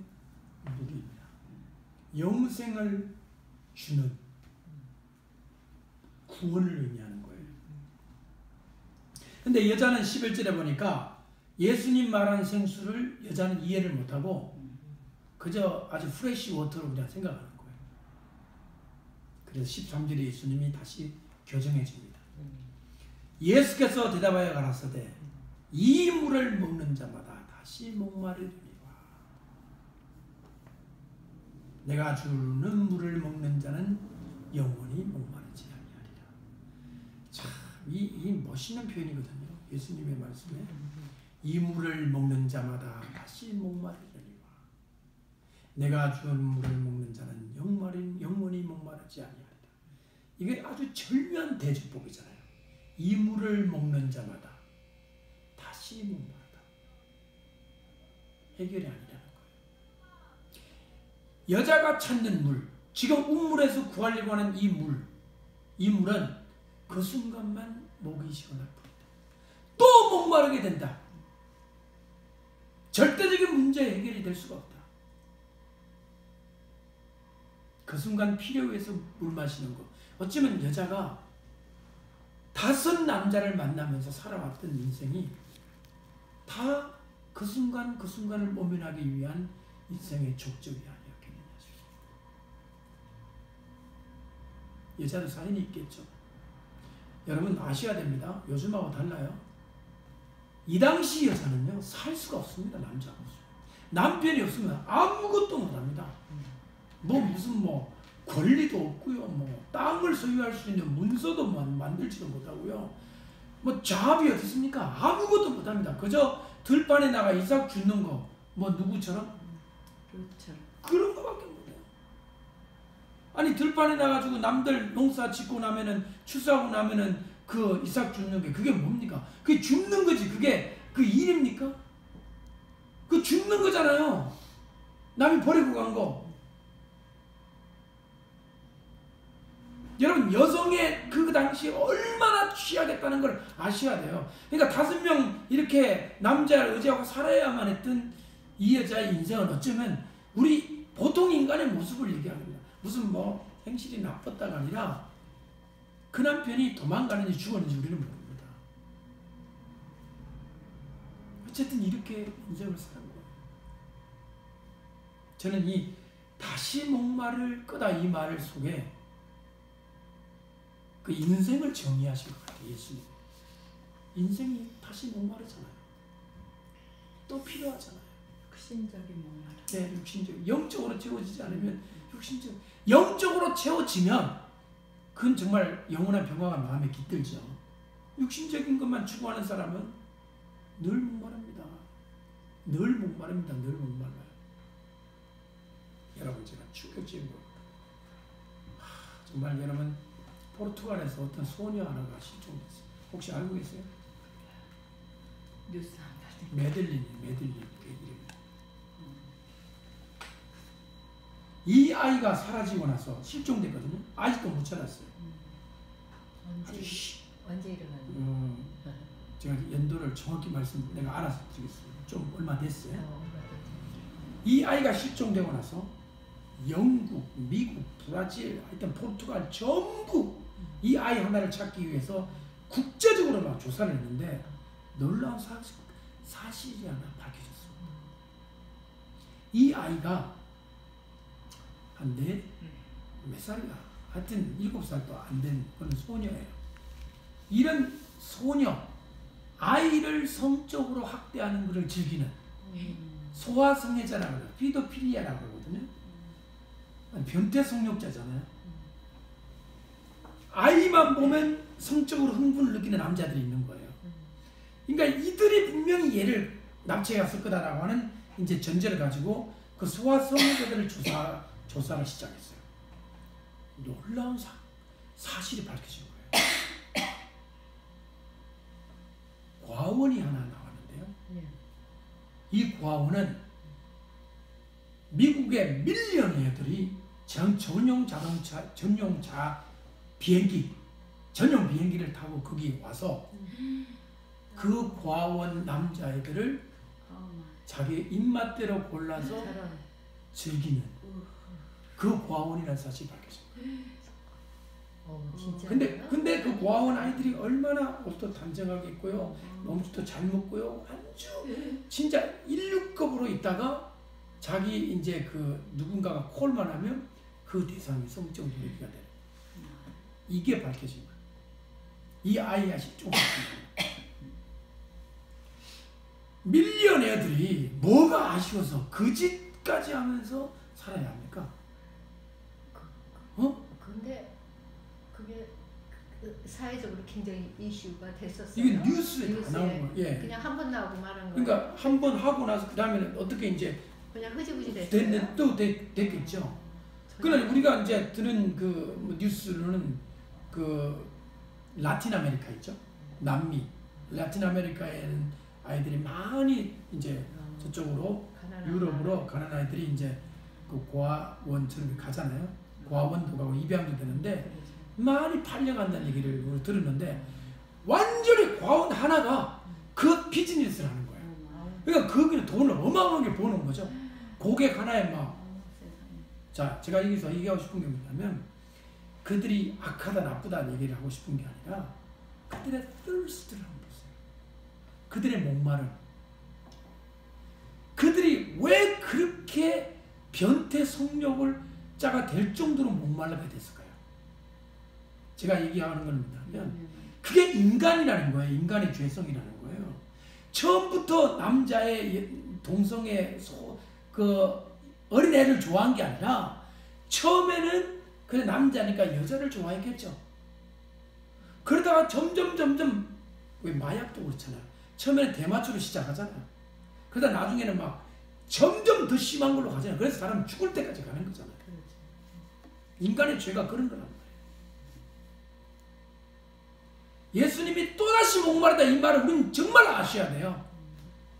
물입니다. 영생을 주는 구원을 의미하는 거예요. 근데 여자는 11절에 보니까 예수님 말하는 생수를 여자는 이해를 못하고 그저 아주 프레시 워터로 그냥 생각하는 거예요. 그래서 13절에 예수님이 다시 교정해 줍니다. 예수께서 대답하여 가라사대 이 물을 먹는 자마다 다시 목마르리니와 내가 주는 물을 먹는 자는 영원히 목마르지 아니하리라. 참, 이 멋있는 표현이거든요. 예수님의 말씀에 이 물을 먹는 자마다 다시 목마르리니와 내가 주는 물을 먹는 자는 영원히 목마르지 아니하리라. 이게 아주 절묘한 대주법이잖아요. 이 물을 먹는 자마다 다시 목마르다. 해결이 아니라는 거예요. 여자가 찾는 물, 지금 우물에서 구하려고 하는 이 물은 그 순간만 목이 시원할 뿐이다. 또 목마르게 된다. 절대적인 문제 해결이 될 수가 없다. 그 순간 필요해서 물 마시는 거. 어쩌면 여자가 5 남자를 만나면서 살아왔던 인생이 다 그 순간을 모면하기 위한 인생의 족적이 아니었겠느냐 싶습니다. 여자도 사연이 있겠죠. 여러분 아셔야 됩니다. 요즘하고 달라요. 이 당시 여자는요 살 수가 없습니다. 남자하고 남편이 없으면 아무것도 못합니다. 무슨 권리도 없고요. 땅을 소유할 수 있는 문서도 만들지도 못하고요. 잡이 어디 있습니까? 아무것도 못합니다. 그저 들판에 나가 이삭 줍는 거 누구처럼? 그렇죠. 그런 거밖에 못해요. 아니 들판에 나가지고 남들 농사 짓고 나면은 추수하고 나면은 그 이삭 줍는 게 그게 뭡니까? 그게 줍는 거지. 그게 그 일입니까? 그 줍는 거잖아요. 남이 버리고 간 거. 여러분 여성의 그 당시 얼마나 취하겠다는 걸 아셔야 돼요. 그러니까 5명 이렇게 남자를 의지하고 살아야만 했던 이 여자의 인생은 어쩌면 우리 보통 인간의 모습을 얘기합니다. 무슨 뭐 행실이 나빴다가 아니라 그 남편이 도망가는지 죽었는지 우리는 모릅니다. 어쨌든 이렇게 인생을 사는 거예요. 저는 이 다시 목마를 끄다 이 말 속에 그 인생을 정의하신 것 같아요. 예수님. 인생이 다시 목마르잖아요. 또 필요하잖아요. 육신적인 목마름. 네, 육신적. 영적으로 채워지지 않으면 육신적. 영적으로 채워지면 그건 정말 영원한 평화가 마음에 깃들죠. 육신적인 것만 추구하는 사람은 늘 목마릅니다. 늘 목마릅니다. 늘 목말라요. 여러분 제가 충격적인 거. 정말 여러분 포르투갈에서 어떤 소녀 하나가 실종됐어요. 혹시 알고 계세요? 뉴스 한 달. 메들린 그 이름입니다. 이 아이가 사라지고 나서 실종됐거든요. 아직도 못 찾았어요. 언제 일어났나요? 제가 연도를 정확히 내가 알아서 드리겠습니다. 좀 얼마 됐어요. 이 아이가 실종되고 나서 영국, 미국, 브라질, 하여튼 포르투갈 전부 이 아이 하나를 찾기 위해서 국제적으로 막 조사를 했는데 놀라운 사실이 하나 밝혀졌습니다. 이 아이가 한 몇 살이야? 하여튼 7살도 안 된 그런 소녀예요. 이런 소녀, 아이를 성적으로 학대하는 것을 즐기는 소아성애자라고 해요. 피도필리아라고 하거든요. 변태 성욕자잖아요. 아이만 보면 성적으로 흥분을 느끼는 남자들이 있는 거예요. 그러니까 이들이 분명히 얘를 납치해갔을 거다라고 하는 이제 전제를 가지고 그 소아성애자들을 조사를 시작했어요. 놀라운 사실이 밝혀진 거예요. 과원이 하나 나왔는데요. 이 과원은 미국의 밀리언어들이 전용 비행기를 타고 거기 와서 그 과원 남자애들을 자기 입맛대로 골라서 즐기는 그 과원이라는 사실이 밝혀집니다. 근데 그 과원 아이들이 얼마나 옷도 단정하게 입고요, 몸도 잘 먹고요, 아주 진짜 인류급으로 있다가 자기 이제 그 누군가가 콜만 하면 그 대상이 성적 노예가 돼요. 이게 밝혀진 거예요. 이 아이가 실종됐습니다. 밀리언애들이 뭐가 아쉬워서 그 짓까지 하면서 살아야 합니까? 근데 그게 사회적으로 굉장히 이슈가 됐었어요. 이게 뉴스에 다 나온 거예요. 예. 그냥 한 번 나오고 말한 거예요. 그러니까 한 번 하고 나서 그 다음에는 어떻게 이제 그냥 흐지부지 됐어요. 또 됐겠죠. 그러나 우리가 이제 들은 그 뉴스로는 그 라틴 아메리카 있죠. 남미, 라틴 아메리카에는 아이들이 많이 이제 저쪽으로 유럽으로 가는 아이들이 이제 그 고아원처럼 가잖아요. 고아원도 가고 입양도 되는데 많이 팔려간다는 얘기를 들었는데 완전히 고아원 하나가 그 비즈니스를 하는 거예요. 그러니까 거기는 돈을 어마어마하게 버는 거죠. 고객 하나에 막. 자, 제가 여기서 얘기하고 싶은 게 뭐냐면 그들이 악하다 나쁘다는 얘기를 하고 싶은 게 아니라 그들의 thirst를 한번 보세요. 그들의 목마름. 그들이 왜 그렇게 변태 성욕을 자가 될 정도로 목말라게 됐을까요? 제가 얘기하는 건 뭐냐면 그게 인간이라는 거예요. 인간의 죄성이라는 거예요. 처음부터 남자의 동성애 그 어린애를 좋아한 게 아니라 처음에는 그 남자니까 여자를 좋아했겠죠. 그러다가 점점 왜 마약도 그렇잖아요. 처음에는 대마초로 시작하잖아요. 그러다 나중에는 막 점점 더 심한 걸로 가잖아요. 그래서 사람은 죽을 때까지 가는 거잖아요. 인간의 죄가 그런 거란 말이에요. 예수님이 또다시 목마르다 이 말을 우리는 정말 아셔야 돼요.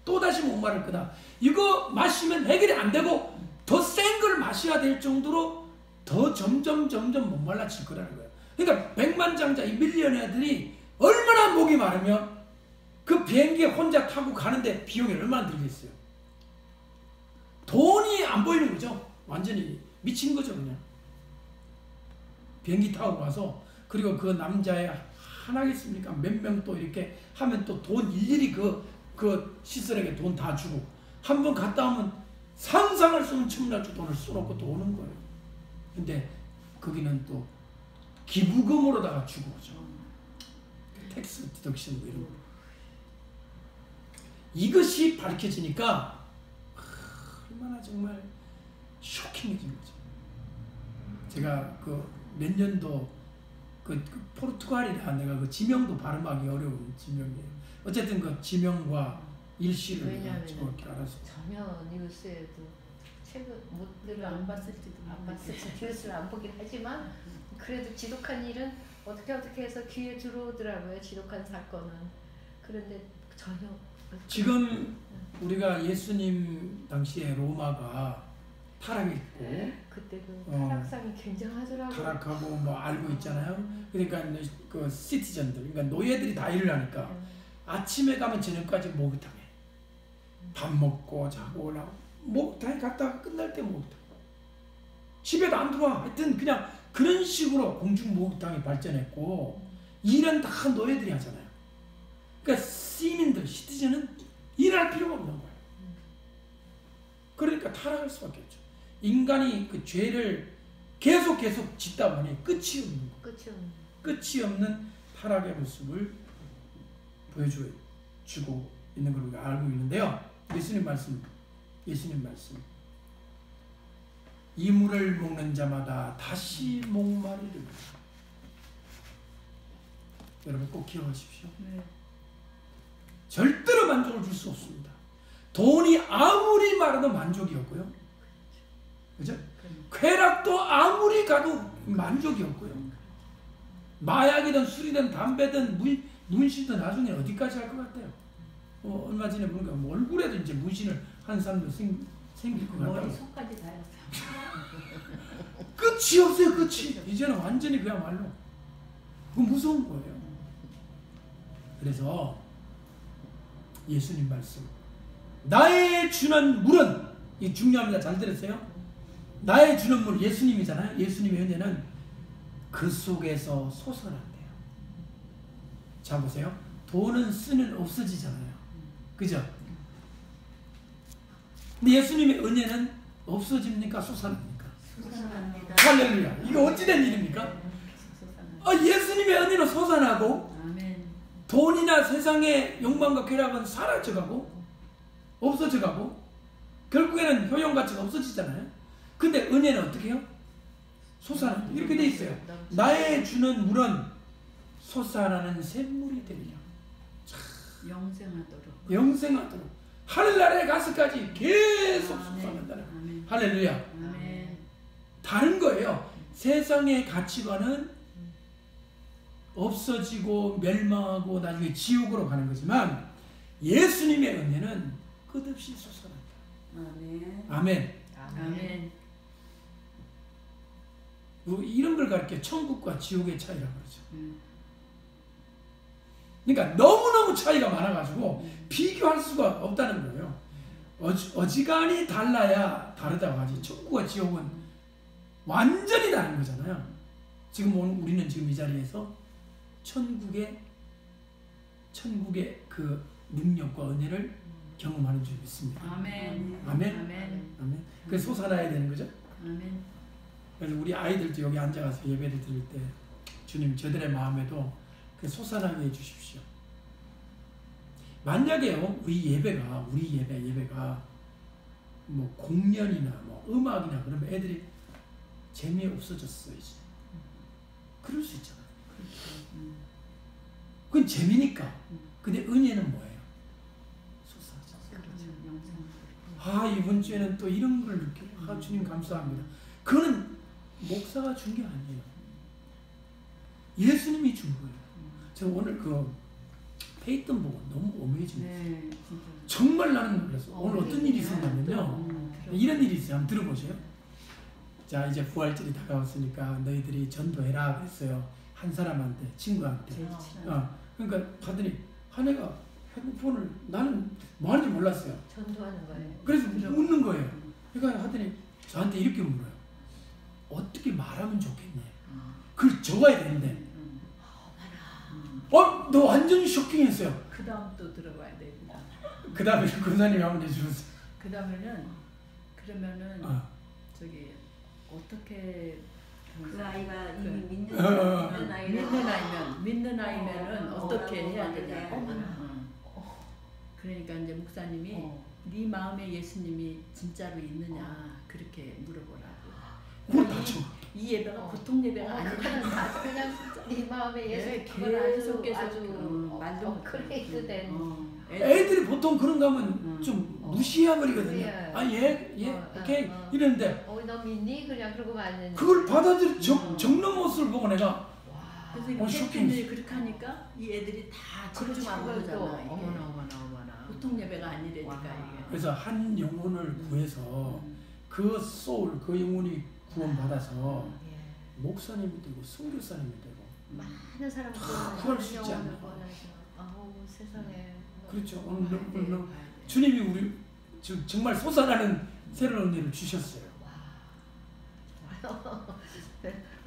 또다시 목마를 거다. 이거 마시면 해결이 안 되고 더 센 걸 마셔야 될 정도로 더 점점 목말라질 거라는 거예요. 그러니까 백만장자 이 밀리언애들이 얼마나 목이 마르면 그 비행기에 혼자 타고 가는데 비용이 얼마나 들겠어요. 돈이 안 보이는 거죠. 완전히 미친 거죠. 그냥 비행기 타고 가서 그리고 그 남자애 하나겠습니까? 몇 명 또 이렇게 하면 또 돈 일일이 그 시설에게 돈 다 주고 한 번 갔다 오면 상상할 수 없는 첨라주 돈을 써놓고 또 오는 거예요. 근데 거기는 또 기부금으로다가 주고 오죠. 텍스 디덕션 뭐 이런 거. 이것이 밝혀지니까 얼마나 정말 쇼킹해진 거죠. 제가 그 몇 년도 그 포르투갈이라 내가 그 지명도 발음하기 어려운 지명이에요. 어쨌든 그 지명과 일시를 정확히 알아서 전혀 뉴스에도 책을 못 들어 안 봤을지도 안 봤을지 뉴스를 안 보긴 하지만 그래도 지독한 일은 어떻게 해서 귀에 들어오더라고요. 지독한 사건은. 그런데 전혀 지금 우리가 예수님 당시에 로마가 타락했고 그때 그 타락상이 굉장하더라고요. 타락하고 뭐 알고 있잖아요. 그러니까 그 시티즌들, 그러니까 노예들이 다 일을 하니까 아침에 가면 저녁까지 목욕탕에 밥 먹고 자고 올라오고 목욕탕에 갔다가 끝날 때 목욕탕 집에도 안 들어와. 하여튼 그냥 그런 식으로 공중 목욕탕이 발전했고 일은 다 노예들이 하잖아요. 그러니까 시민들, 시티즌은 일할 필요가 없는 거예요. 그러니까 타락할 수밖에 없죠. 인간이 그 죄를 계속 짓다 보니 끝이 없는 거예요. 끝이 없는 타락의 모습을 보여주고 있는 걸 우리가 알고 있는데요. 예수님 말씀 이 물을 먹는 자마다 다시 목마르리라. 여러분 꼭 기억하십시오. 네. 절대로 만족을 줄 수 없습니다. 돈이 아무리 많아도 만족이 없고요. 그죠? 쾌락도 아무리 가도 만족이 없고요. 마약이든 술이든 담배든 문신도 나중에 어디까지 할 것 같아요? 얼마 전에 보니까 뭐 얼굴에도 이제 문신을 한 사람도 생길 것 같아요. 머리 손까지 다 했어. 끝이 없어요. 끝이. 이제는 완전히 그야말로 그거 무서운 거예요. 그래서 예수님 말씀 나의 주는 물은 이 중요합니다. 잘 들으세요. 나의 주는 물 예수님이잖아요. 예수님의 은혜는 그 속에서 솟아난대요. 자 보세요. 돈은 쓰면 없어지잖아요. 그죠? 근데 예수님의 은혜는 없어집니까? 솟아납니까? 솟아납니다. 할렐루야. 이거 어찌된 일입니까? 예수님의 은혜는 솟아나고 아멘. 돈이나 세상의 욕망과 쾌락은 사라져가고 없어져가고 결국에는 효용가치가 없어지잖아요. 근데 은혜는 어떻게 해요? 솟아나. 이렇게 돼 있어요. 나의 주는 물은 솟아나는 샘물이 되리라. 영생하도록 하늘나라에 가서까지 계속 솟아난다는. 할렐루야. 아멘. 다른 거예요. 세상의 가치관은 없어지고 멸망하고 나중에 지옥으로 가는 거지만 예수님의 은혜는 끝없이 솟아난다. 아멘. 아멘. 아멘. 이런 걸 가르쳐 천국과 지옥의 차이라고 그러죠. 그러니까 너무너무 차이가 많아가지고 비교할 수가 없다는 거예요. 어지간히 달라야 다르다고 하지. 천국과 지옥은 완전히 다른 거잖아요. 지금 우리는 지금 이 자리에서 천국의 그 능력과 은혜를 경험하는 줄 믿습니다. 아멘. 아멘. 아멘. 아멘. 그래서 솟아나야 되는 거죠. 아멘. 그래서 우리 아이들도 여기 앉아가서 예배를 드릴 때 주님 저들의 마음에도 그 솟아나게 해주십시오. 만약에요 우리 예배가 뭐 공연이나 뭐 음악이나 그러면 애들이 재미없어졌어요 이제. 그럴 수 있잖아요. 그건 재미니까. 근데 은혜는 뭐예요? 솟아져. 이번 주에는 또 이런 걸 느껴요. 주님 감사합니다. 그거는 목사가 준 게 아니에요. 예수님이 준 거예요. 저 오늘 그 페이턴 보고 너무 어메이징 했어요. 네, 진짜. 정말 나는 놀랐어. 오늘 어떤 일이 있었냐면요. 이런 일이 있어요. 한번 들어보세요. 자, 이제 부활절이 다가왔으니까 너희들이 전도해라 그랬어요. 한 사람한테, 친구한테. 제일 친한. 그러니까 하더니 한 애가 핸드폰을 나는 뭐 하는지 몰랐어요. 전도하는 거예요. 그래서 묻는 거예요. 그러니까 하더니 저한테 이렇게 물어요. 어떻게 말하면 좋겠니? 그걸 적어야 되는데. 너 완전히 쇼킹했어요. 그 다음 또 들어봐야 돼. 그 다음에 권사님이 한번 해주셨어요. 그 다음에는 그러면은 저기 어떻게 그 아이가 이미 믿는 믿는 아이면은 어떻게 해야 되냐. 어머나. 그러니까 이제 목사님이 네 마음에 예수님이 진짜로 있느냐 그렇게 물어보라고. 그걸 맞죠. 이 예배가 보통 예배가 그거는 아니라 아주 그냥 네 마음에 예수 네, 그건 아주 계속 말도 업그레이드된 애들이 보통 그런 거 하면 좀 무시해버리거든요. 예. 오케이 이러는데 너 믿니? 그냥 그러고 말는 그걸 받아들여 적는 모습을 보고 내가 그래서 쇼킹했어요. 그렇게 하니까 이 애들이 다 그렇죠. 집중하고 그러잖아. 어머나. 보통 예배가 아니라니까 이게. 그래서 한 영혼을 구해서 그 소울, 그 영혼이 구원받아서 목사님이 되고 선교사님이 되고 많은 사람들 그럴 수 있지 않나. 아우 세상에. 그렇죠. 오늘 주님이 우리 정말 솟아나는 새로운 일을 주셨어요.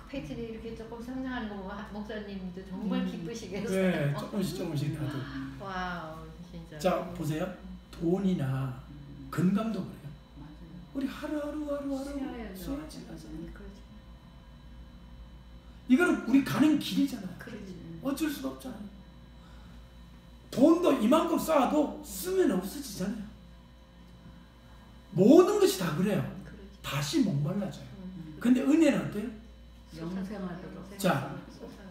페이튼이 이렇게 조금 성장하는 거 보면 목사님도 정말 기쁘시겠어요. 네, 조금씩 다들. 와우, 진짜. 자, 보세요. 돈이나 건강도 그래요. 맞아요. 우리 하루하루 쉬어야죠. 쉬어야지. 그렇지. 이거는 우리 가는 길이잖아요. 그렇지. 어쩔 수가 없잖아요. 돈도 이만큼 쌓아도 쓰면 없어지잖아요. 모든 것이 다 그래요. 그렇지. 다시 목말라져요. 근데 은혜는 어때요? 영생하도록. 자,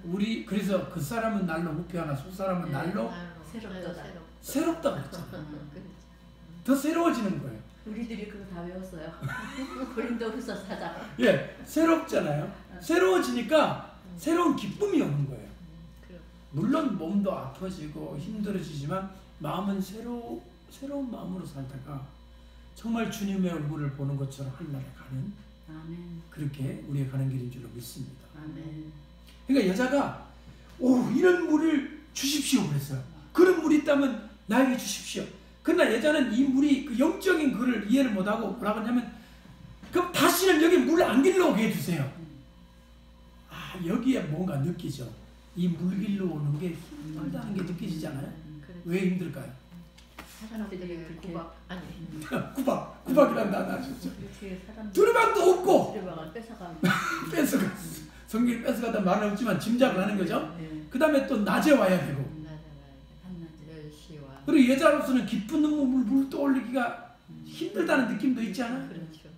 우리 그래서 그 사람은 날로 후패하나 속 사람은 날로 새롭다 그랬잖아요. 더 새로워지는 거예요. 우리들이 그거 다 외웠어요. 고린도후서 4장. 예, 새롭잖아요. 새로워지니까 새로운 기쁨이 오는 거예요. 물론 몸도 아파지고 힘들어지지만 마음은 새로운 마음으로 살다가 정말 주님의 얼굴을 보는 것처럼 하늘나라에 가는 아멘. 그렇게 우리가 가는 길인 줄로 믿습니다. 아멘. 그러니까 여자가 이런 물을 주십시오 그랬어요. 그런 물이 있다면 나에게 주십시오. 그러나 여자는 이 물이 그 영적인 글을 이해를 못하고 뭐라고 하냐면 그럼 다시는 여기 물 안 길러오게 해주세요. 여기에 뭔가 느끼죠. 이 물 길러 오는 게 힘들다는 게 느끼시잖아요. 왜 힘들까요? 사람들이 그렇게 구박이란 단어 아셨죠? 그렇게 사람들이 두루방도 없고 두루방을 뺏어가. 성경이 뺏어가다 말은 없지만 짐작을 하는 거죠. 네. 그 다음에 또 낮에 와야 되고 한낮에. 10시와 그리고 여자로서는 기쁜 눈물 물 떠올리기가 힘들다는 느낌도 있지 않아요? 그렇죠.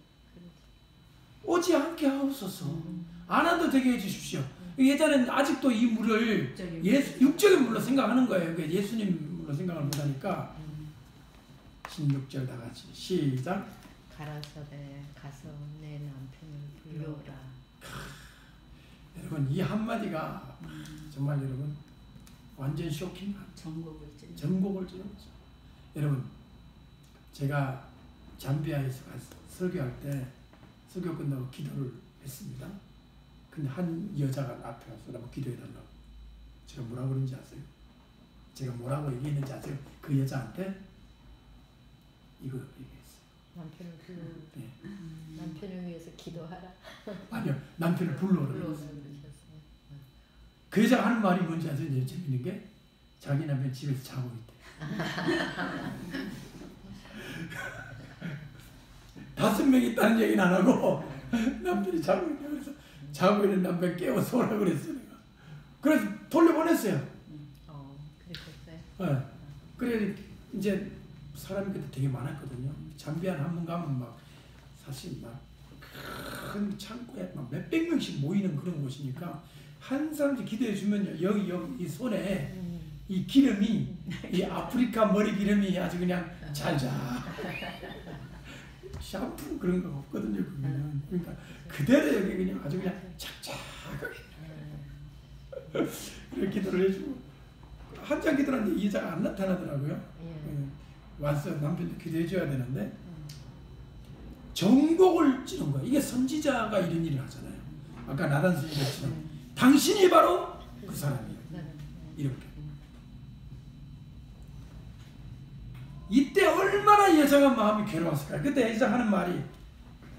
오지 않게 하옵소서. 안 와도 되게 해주십시오. 여자는 아직도 이 물을 육적인 물로 생각하는 거예요. 그러니까 예수님 물로 생각을 못하니까 16절 다 같이 시작. 가라사대 가서 내 남편을 불러오라. 여러분 이 한마디가 정말 여러분 완전 쇼킹한 전곡을 찌는 거죠. 여러분 제가 잠비아에서 설교할 때 설교 끝나고 기도를 했습니다. 근데 한 여자가 앞에 와서 나보고 기도해달라고. 제가 뭐라고 그런지 아세요? 제가 뭐라고 얘기했는지 아세요? 그 여자한테 이거 얘기했어요. 남편을 네. 남편을 위해서 기도하라. 아니요, 남편을 불러오라고 했어요. 그 여자가 하는 말이 뭔지 아세요? 재밌는 게 자기 남편 집에서 자고 있대. 5명 있다는 얘기는 안 하고 남편이 자고 있대. 그래서 자고 있는 남편 깨워서 오라고 그랬어요. 내가. 그래서 돌려보냈어요. 그랬었어요. 네. 그래 이제 사람이 그때 되게 많았거든요. 잠비안 한 번 가면 막 사실 막 큰 창고에 막 몇백 명씩 모이는 그런 곳이니까 한 사람씩 기도해 주면요 여기 이 손에 이 기름이 이 아프리카 머리 기름이 아주 그냥 잘 자. 샴푸 그런 거 없거든요. 그러면. 그러니까 그대로 여기 그냥 아주 그냥 착착하게 그렇게 기도를 해주고 한참 기도하는데 이 여자가 안 나타나더라고요. 와서 남편도 기도해 줘야 되는데 전곡을 찌는 거예요. 이게 선지자가 이런 일을 하잖아요. 아까 나단 선지자처럼 당신이 바로 그 사람이에요. 이렇게. 이때 얼마나 여자가 마음이 괴로웠을까요? 그때 여자가 하는 말이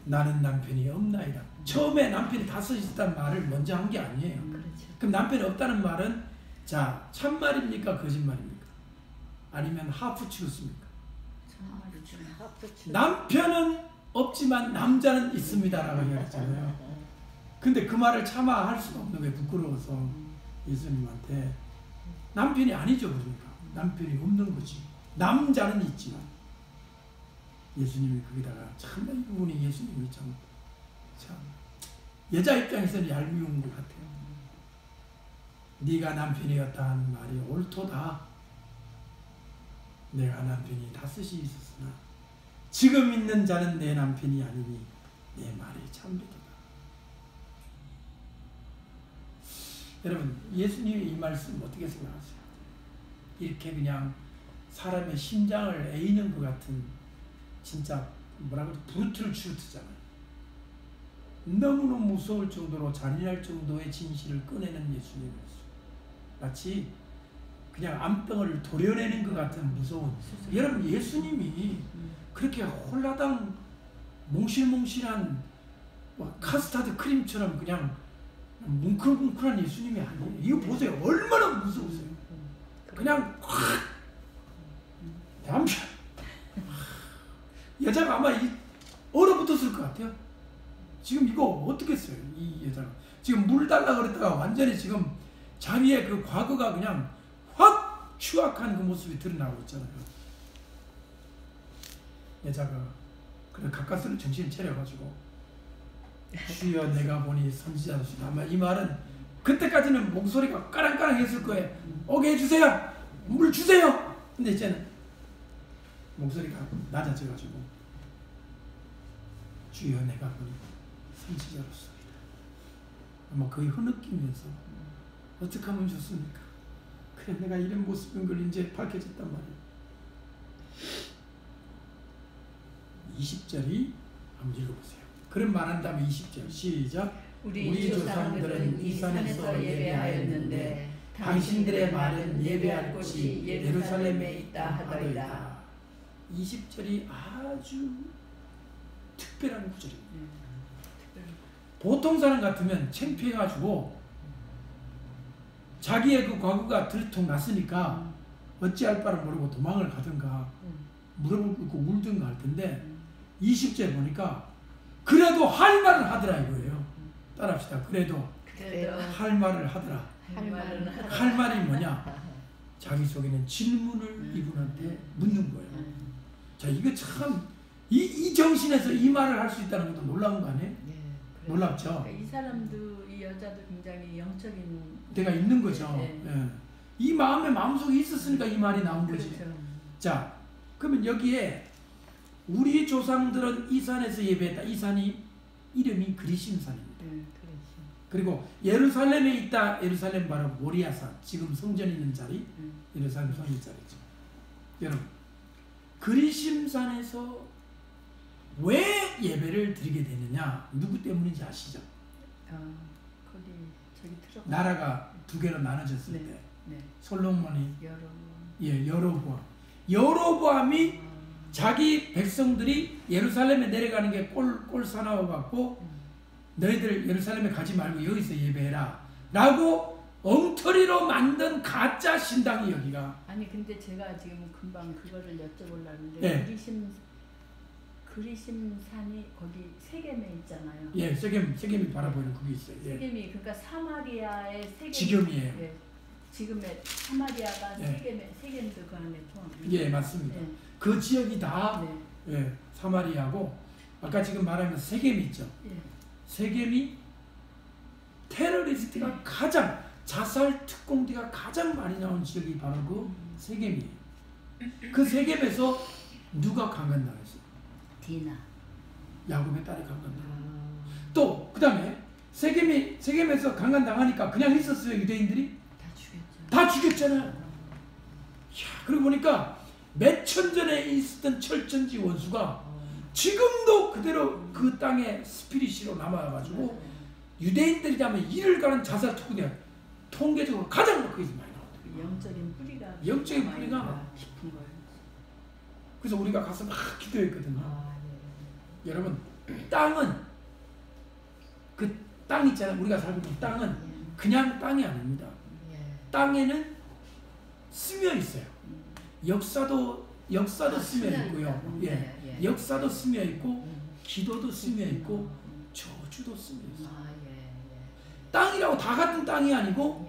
나는 남편이 없나이다. 처음에 남편이 다섯 있다는 말을 먼저 한 게 아니에요. 그럼 남편이 없다는 말은 자 참말입니까 거짓말입니까? 아니면 하프 추스입니까? 남편은 없지만 남자는 있습니다라고 이야기했잖아요. 근데 그 말을 차마 할 수가 없는 거예요. 부끄러워서 예수님한테. 남편이 아니죠. 그러니까 남편이 없는 거지. 남자는 있지만 예수님이 거기다가 참 이 부분이 예수님이 참 여자 입장에서는 얄미운 것 같아요. 네가 남편이었다 하는 말이 옳도다. 내가 남편이 다섯이 있었으나 지금 있는 자는 내 남편이 아니니 내 말이 참되도다. 여러분 예수님이 이 말씀 어떻게 생각하세요? 이렇게 그냥 사람의 심장을 에이는 것 같은 진짜 뭐라고 브루트를 추트잖아요. 너무너무 무서울 정도로 잔인할 정도의 진실을 꺼내는 예수님의 모습. 마치 그냥 암병을 도려내는 것 같은 무서운. 여러분 예수님이 그렇게 홀라당 몽실몽실한 카스타드 크림처럼 그냥 뭉클뭉클한 예수님이 아니에요. 이거 보세요. 얼마나 무서우세요. 그냥 확 남편 여자가 아마 얼어붙었을 것 같아요. 지금 이거 어떻게 써요? 이 여자가 지금 물 달라 그랬다가 완전히 지금 자기의 그 과거가 그냥 확 추악한 그 모습이 드러나고 있잖아요. 여자가 그래 가까스로 정신을 차려가지고 주여 내가 보니 선지자로서 아마 이 말은 그때까지는 목소리가 까랑까랑했을 거예요. 오게 해주세요. 물 주세요. 근데 이제는 목소리가 낮아져가지고 주여 내가 보니 선지자로서이다. 아마 거의 흐느끼면서 어떻게 하면 좋습니까? 그래 내가 이런 모습인 걸 이제 밝혀졌단 말이에요. 20절이 한번 읽어보세요. 그런 말한 다음에 20절 시작. 우리 조상들은 이 산에서 예배하였는데 당신들의 말은 예배할 곳이 예루살렘에 있다 하더이다. 20절이 아주 특별한 구절입니다. 보통 사람 같으면 창피해가지고 자기의 그 과거가 들통났으니까 어찌할 바를 모르고 도망을 가든가 무릎을 꿇고 울든가 할 텐데 20절 보니까 그래도 할 말을 하더라 이거예요. 따라합시다. 그래도 할 말을 하더라. 할 말이 뭐냐? 자기 속에는 질문을 이분한테 묻는 거예요. 자, 이거 참 이 정신에서 이 말을 할 수 있다는 것도 놀라운 거 아니에요? 놀랍죠? 그러니까 이 사람도 이 여자도 굉장히 영적인 데가 있는 거죠. 예. 이 마음속에 있었으니까 이 말이 나온 거지. 그렇죠. 자, 그러면 여기에 우리 조상들은 이 산에서 예배했다. 이 산이 이름이 그리심산입니다. 그리고 예루살렘에 있다. 예루살렘 바로 모리아산. 지금 성전이 있는 자리. 예루살렘 성전 자리죠. 여러분, 그리심산에서 왜 예배를 드리게 되느냐? 누구 때문인지 아시죠? 거기 저기 들어가. 나라가 두 개로 나눠졌을 네. 때 네. 솔로몬이 여러분. 여로보암이 자기 백성들이 예루살렘에 내려가는 게 꼴사나워 갖고 너희들 예루살렘에 가지 말고 여기서 예배해라 라고 엉터리로 만든 가짜 신당이 여기가. 아니 근데 제가 지금 금방 그거를 여쭤보려는데 네. 그리심산이 거기 세겜에 있잖아요. 예, 세겜이 바라보이는 그게 있어요. 예. 세겜이 그러니까 사마리아의 세겜. 지금이에요. 예. 지금의 사마리아가 예. 세겜도 그 안에 포함. 예, 맞습니다. 예. 그 지역이 다 네. 예, 사마리아고 아까 지금 말한 세겜이 있죠. 예. 세겜이 테러리스트가 가장 자살 특공대가 가장 많이 나온 지역이 바로 그 세겜이에요. 그 세겜에서 누가 강간당했어요? 야곱의 딸이 강간당하고. 또 그다음에 세겜에서 강간당하니까 그냥 있었어요. 유대인들이 다 죽였잖아요. 야, 그러고 보니까 몇천 전에 있었던 철천지 원수가 지금도 그대로 그 땅에 스피릿으로 남아가지고 유대인들이라면 이를 가는 자살 투구냐 통계적으로 가장 거기서 많이 나오더라고요. 영적인 뿌리가 깊은 거예요. 그래서 우리가 가서 막 기도했거든요. 예. 여러분 땅은 그 땅 있잖아요. 우리가 살고 있는 땅은 그냥 땅이 아닙니다. 예. 땅에는 스며 있어요. 역사도 스며 있고요. 예. 역사도 스며 있고 기도도 스며 있고 저주도 스며 있어요. 땅이라고 다 같은 땅이 아니고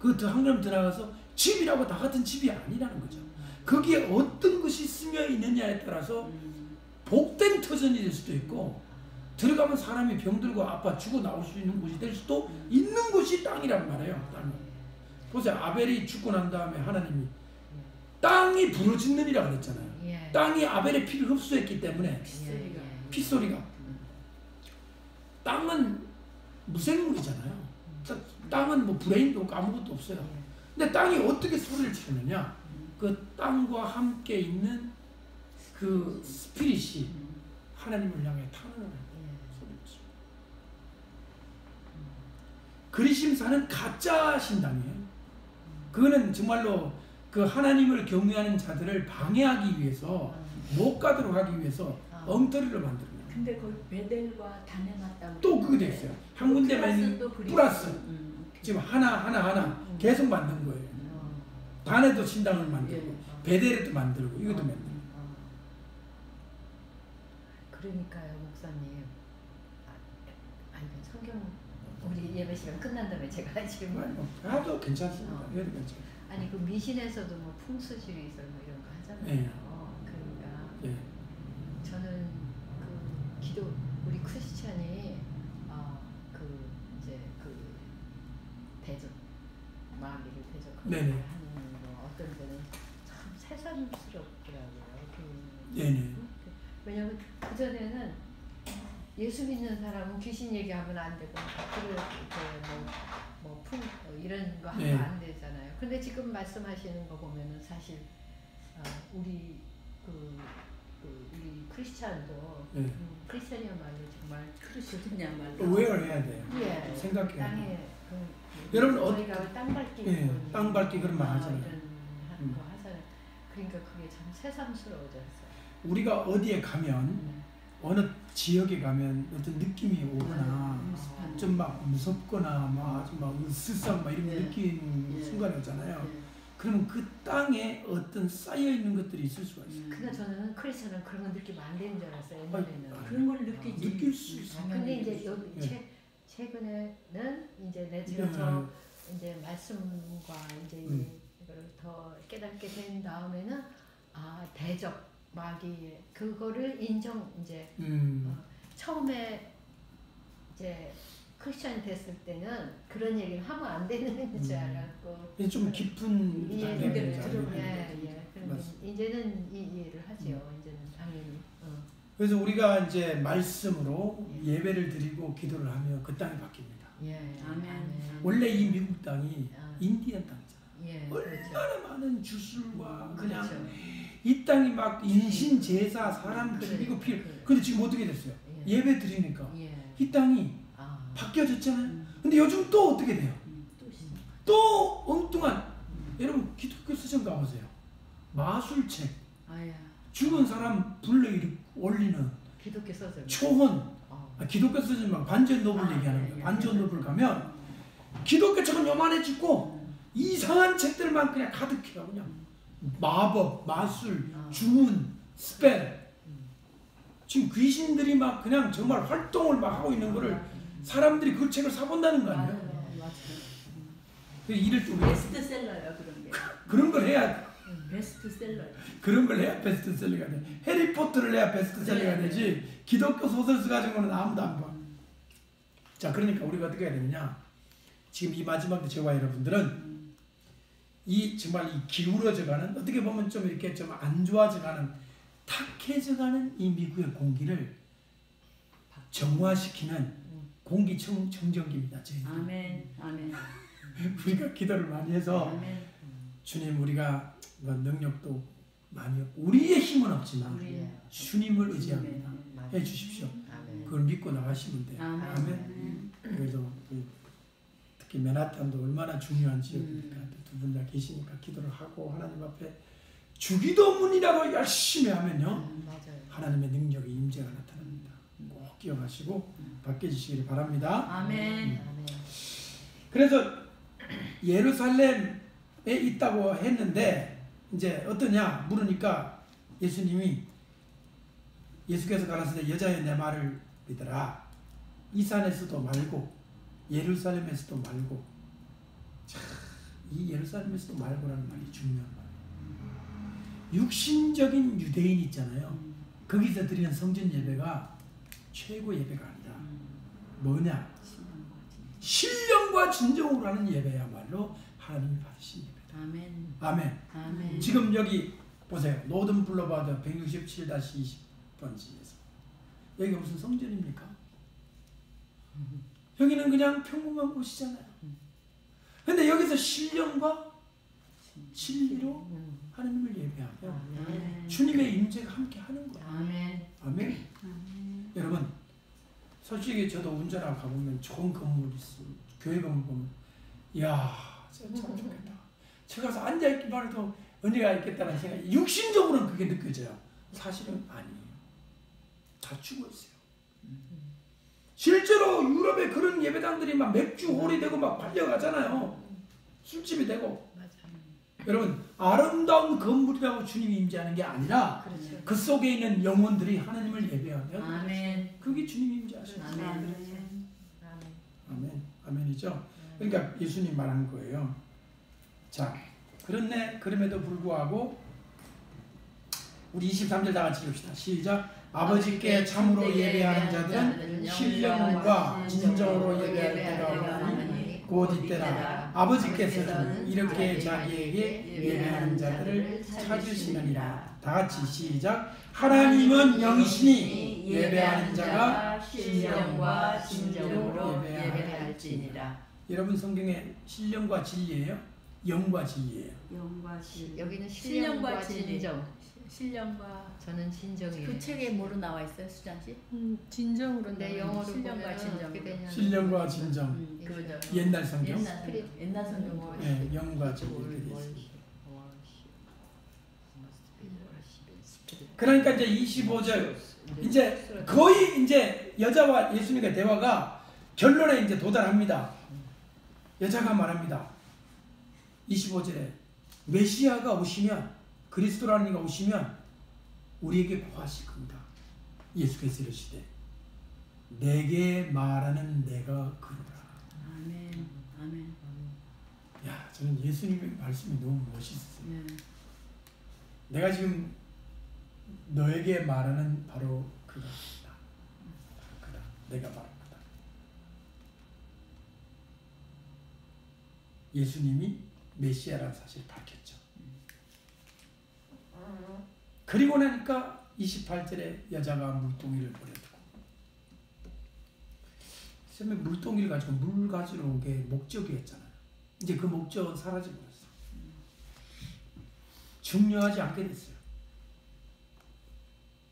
그 한 걸음 들어가서 집이라고 다 같은 집이 아니라는 거죠. 거기에 어떤 것이 스며 있느냐에 따라서 복된 터전이 될 수도 있고 들어가면 사람이 병들고 아파 죽어 나올 수 있는 곳이 될 수도 있는 곳이 땅이란 말이에요. 땅이. 보세요. 아벨이 죽고 난 다음에 하나님이 땅이 부러지느니라 그랬잖아요. 땅이 아벨의 피를 흡수했기 때문에 핏소리가 땅은 무생물이잖아요. 땅은 뭐 브레인도 없고 아무것도 없어요. 근데 땅이 어떻게 소리를 지르느냐? 그 땅과 함께 있는 그 스피릿이 하나님을 향해 타는 소리를 지르고. 그리심사는 가짜 신당이에요. 그거는 정말로 그 하나님을 경외하는 자들을 방해하기 위해서 못 가도록 하기 위해서 엉터리를 만드는 거예요. 근데 거기 베델과 단에 맞다. 또 그게 돼 있어요. 한 군데만 플러스 지금 하나 계속 만든 거예요. 단에도 신당을 만들고 베델에도 만들고 이것도 만들고. 그러니까요, 목사님. 아니 성경 우리 예배 시간 끝난 다음에 제가 지금 아도 괜찮습니다. 해도 괜찮아요. 아니 그 미신에서도 뭐 풍수지리설 뭐 이런 거 하잖아요. 네. 그러니까 예. 저는 그 기도 우리 크리스찬이 그 이제 그 대적 마귀를 대적하는 네네. 거 어떤 때는 참 새삼스럽더라고요. 네네. 왜냐하면 그 전에는 예수 믿는 사람은 귀신 얘기하면 안 되고 이런 거 하면 안 되잖아요. 근데 지금 말씀하시는 거 보면은 사실 우리 우리 크리스찬도 크리스찬이야말로 정말 크리스찬이야말로 어웨어를 해야 돼요. 예, 생각해야 땅에 돼요. 여러분 저희가 땅 밟기 땅 밟기 그런 말 하잖아요. 이런 거 하잖아요. 그러니까 그게 참 새삼스러워졌어요. 우리가 어디에 가면 어느 지역에 가면 어떤 느낌이 오거나 좀 막 무섭거나 막 으스스한 막 이런 거 느끼는 순간이 오잖아요. 그러면 그 땅에 어떤 쌓여 있는 것들이 있을 수가 있어요. 그러니까 저는 크리스천은 그런 거 느끼면 안 되는 줄 알았어요. 옛날에는. 그런 걸 느끼지. 느낄 수 있어요. 근데 이제 여기 최근에는 이제 제가 이제 말씀과 이제 이걸 더 깨닫게 된 다음에는 대적 마귀 그거를 이제 처음에 이제 크리스천이 됐을 때는 그런 얘기를 하면 안 되는 줄 알았고 좀 깊은 그런데 이제는 이해를 하죠. 이제는 당연히. 그래서 우리가 이제 말씀으로 예배를 드리고 기도를 하면 그 땅이 바뀝니다. 아멘. 원래 이 미국 땅이 인디언 땅이잖아요. 그렇죠. 얼마나 많은 주술과 그냥 그렇죠. 이 땅이 막 인신 제사 사람 죽이고 피해. 근데 지금 어떻게 됐어요? 예배 드리니까 이 땅이 바뀌어졌잖아요. 근데 요즘 또 어떻게 돼요? 또 엉뚱한 여러분 기독교 서점 가보세요. 마술책, 죽은 사람 불러 올리는 기독교 서점 초혼, 기독교 서점 막 반전 노블 얘기하는 거예요. 반전 노블 가면 기독교처럼 요만해지고 이상한 책들만 그냥 가득해요. 그냥 마법, 마술, 주문, 스펠. 지금 귀신들이 막 그냥 정말 활동을 막 하고 있는 거를 사람들이 그 책을 사본다는 거 아니에요? 그래서 이를 좀 베스트셀러예요 그런 게. 그런 걸 해야 베스트셀러. 그런 걸 해야 베스트셀러가 돼. 해리포터를 해야 베스트셀러가 되지. 기독교 소설 가진 거는 아무도 안 봐. 자, 그러니까 우리가 어떻게 해야 되느냐? 지금 이 마지막 때 저와 여러분들은 이 정말 이 기울어져가는 어떻게 보면 좀 이렇게 좀 안 좋아져가는 탁해져가는 이 미국의 공기를 정화시키는 공기청정기입니다. 저희 아멘. 아멘. 우리가 기도를 많이 해서 아멘. 주님 우리가 뭐 능력도 많이 없고 우리의 힘은 없지만 우리 주님을 의지합니다. 맞아요. 해 주십시오. 아멘. 그걸 믿고 나가시면 돼요. 아멘. 아멘. 그래서 특히 맨하탄도 얼마나 중요한 지역이니까 두 분 다 계시니까 기도를 하고 하나님 앞에 주기도문이라도 열심히 하면요 맞아요. 하나님의 능력이 임재가 나타납니다. 꼭 기억하시고 바뀌어지시기를 바랍니다. 아멘. 아멘. 그래서 예루살렘에 있다고 했는데 이제 어떠냐 물으니까 예수께서 가라사대 여자여 내 말을 믿어라. 이 산에서도 말고 예루살렘에서도 말고 이 예루살렘에서도 말고라는 말이 중요한 말이에요. 육신적인 유대인 있잖아요. 거기서 드리는 성전 예배가 최고 예배가 아니라 뭐냐? 신령과 진정으로 하는 예배야말로 하나님이 받으신 예배다. 아멘. 아멘. 아멘. 지금 여기 보세요. 노든 블러바드 167-20번지에서 여기가 무슨 성전입니까? 여기는 그냥 평범한 곳이잖아요. 근데 여기서 신령과 진리로 하나님을 예배하며 아멘. 주님의 임재가 함께 하는 거예요. 아멘. 아멘. 여러분 솔직히 저도 운전하고 가보면 좋은 건물이 있어요. 교회 건물 보면 이야 참 좋겠다. 저 가서 앉아있기만 해도 은혜가 있겠다는 생각이 육신적으로는 그게 느껴져요. 사실은 아니에요. 다 죽어 있어요. 실제로 유럽에 그런 예배당들이 막 맥주 홀이 되고 막 팔려가잖아요. 술집이 되고. 맞아요. 여러분 아름다운 건물이라고 주님이 임재하는 게 아니라 그렇죠. 그 속에 있는 영혼들이 하나님을 예배하면 아멘. 그게 주님이 임재하시는 거예요. 아멘. 아멘. 아멘. 아멘이죠. 그러니까 예수님 말한 거예요. 자, 그런데 그럼에도 불구하고 우리 23절 다 같이 읽읍시다. 시작. 아버지께 참으로 예배하는 자들은 신령과 진정으로 예배할 때가 오니 곧 이때라. 아버지께서는 이렇게 자기에게 예배하는 자들을 찾으시느니라. 다 같이 시작. 하나님은 영이시니 예배하는 자가 신령과 진정으로 예배할지니라. 여러분 성경에 신령과 진리예요? 영과 진리예요. 영과 실. 여기는 신령과 신령과 진리. 진정. 신령과 저는 진정이에요. 그 책에 뭐로 나와 있어요, 수잔 씨? 진정으로. 근데 영어로 신령과 보면 진정. 어떻게 되냐면 신령과 진정. 그거죠. 옛날 성경. 옛날 성경. 네, 영과 진리 이렇게 돼 있어요. 그러니까 이제 25절 이제 거의 이제 여자와 예수님의 대화가 결론에 이제 도달합니다. 여자가 말합니다. 25절에 메시아가 오시면 그리스도라는 이가 오시면 우리에게 구하실 겁니다. 예수께서 이르시되 내게 말하는 내가 그러라. 아멘. 아멘. 야, 저는 예수님의 말씀이 너무 멋있어요. 네. 내가 지금 너에게 말하는 바로 그다. 그다. 내가 말한 거다. 예수님이 메시아라는 사실을 밝혔죠. 그리고 나니까 28절에 여자가 물동이를 버려두고 처음에 물동이를 가지고 물 가지러 온 게 목적이었잖아요. 이제 그 목적은 사라져버렸어. 중요하지 않게 됐어요.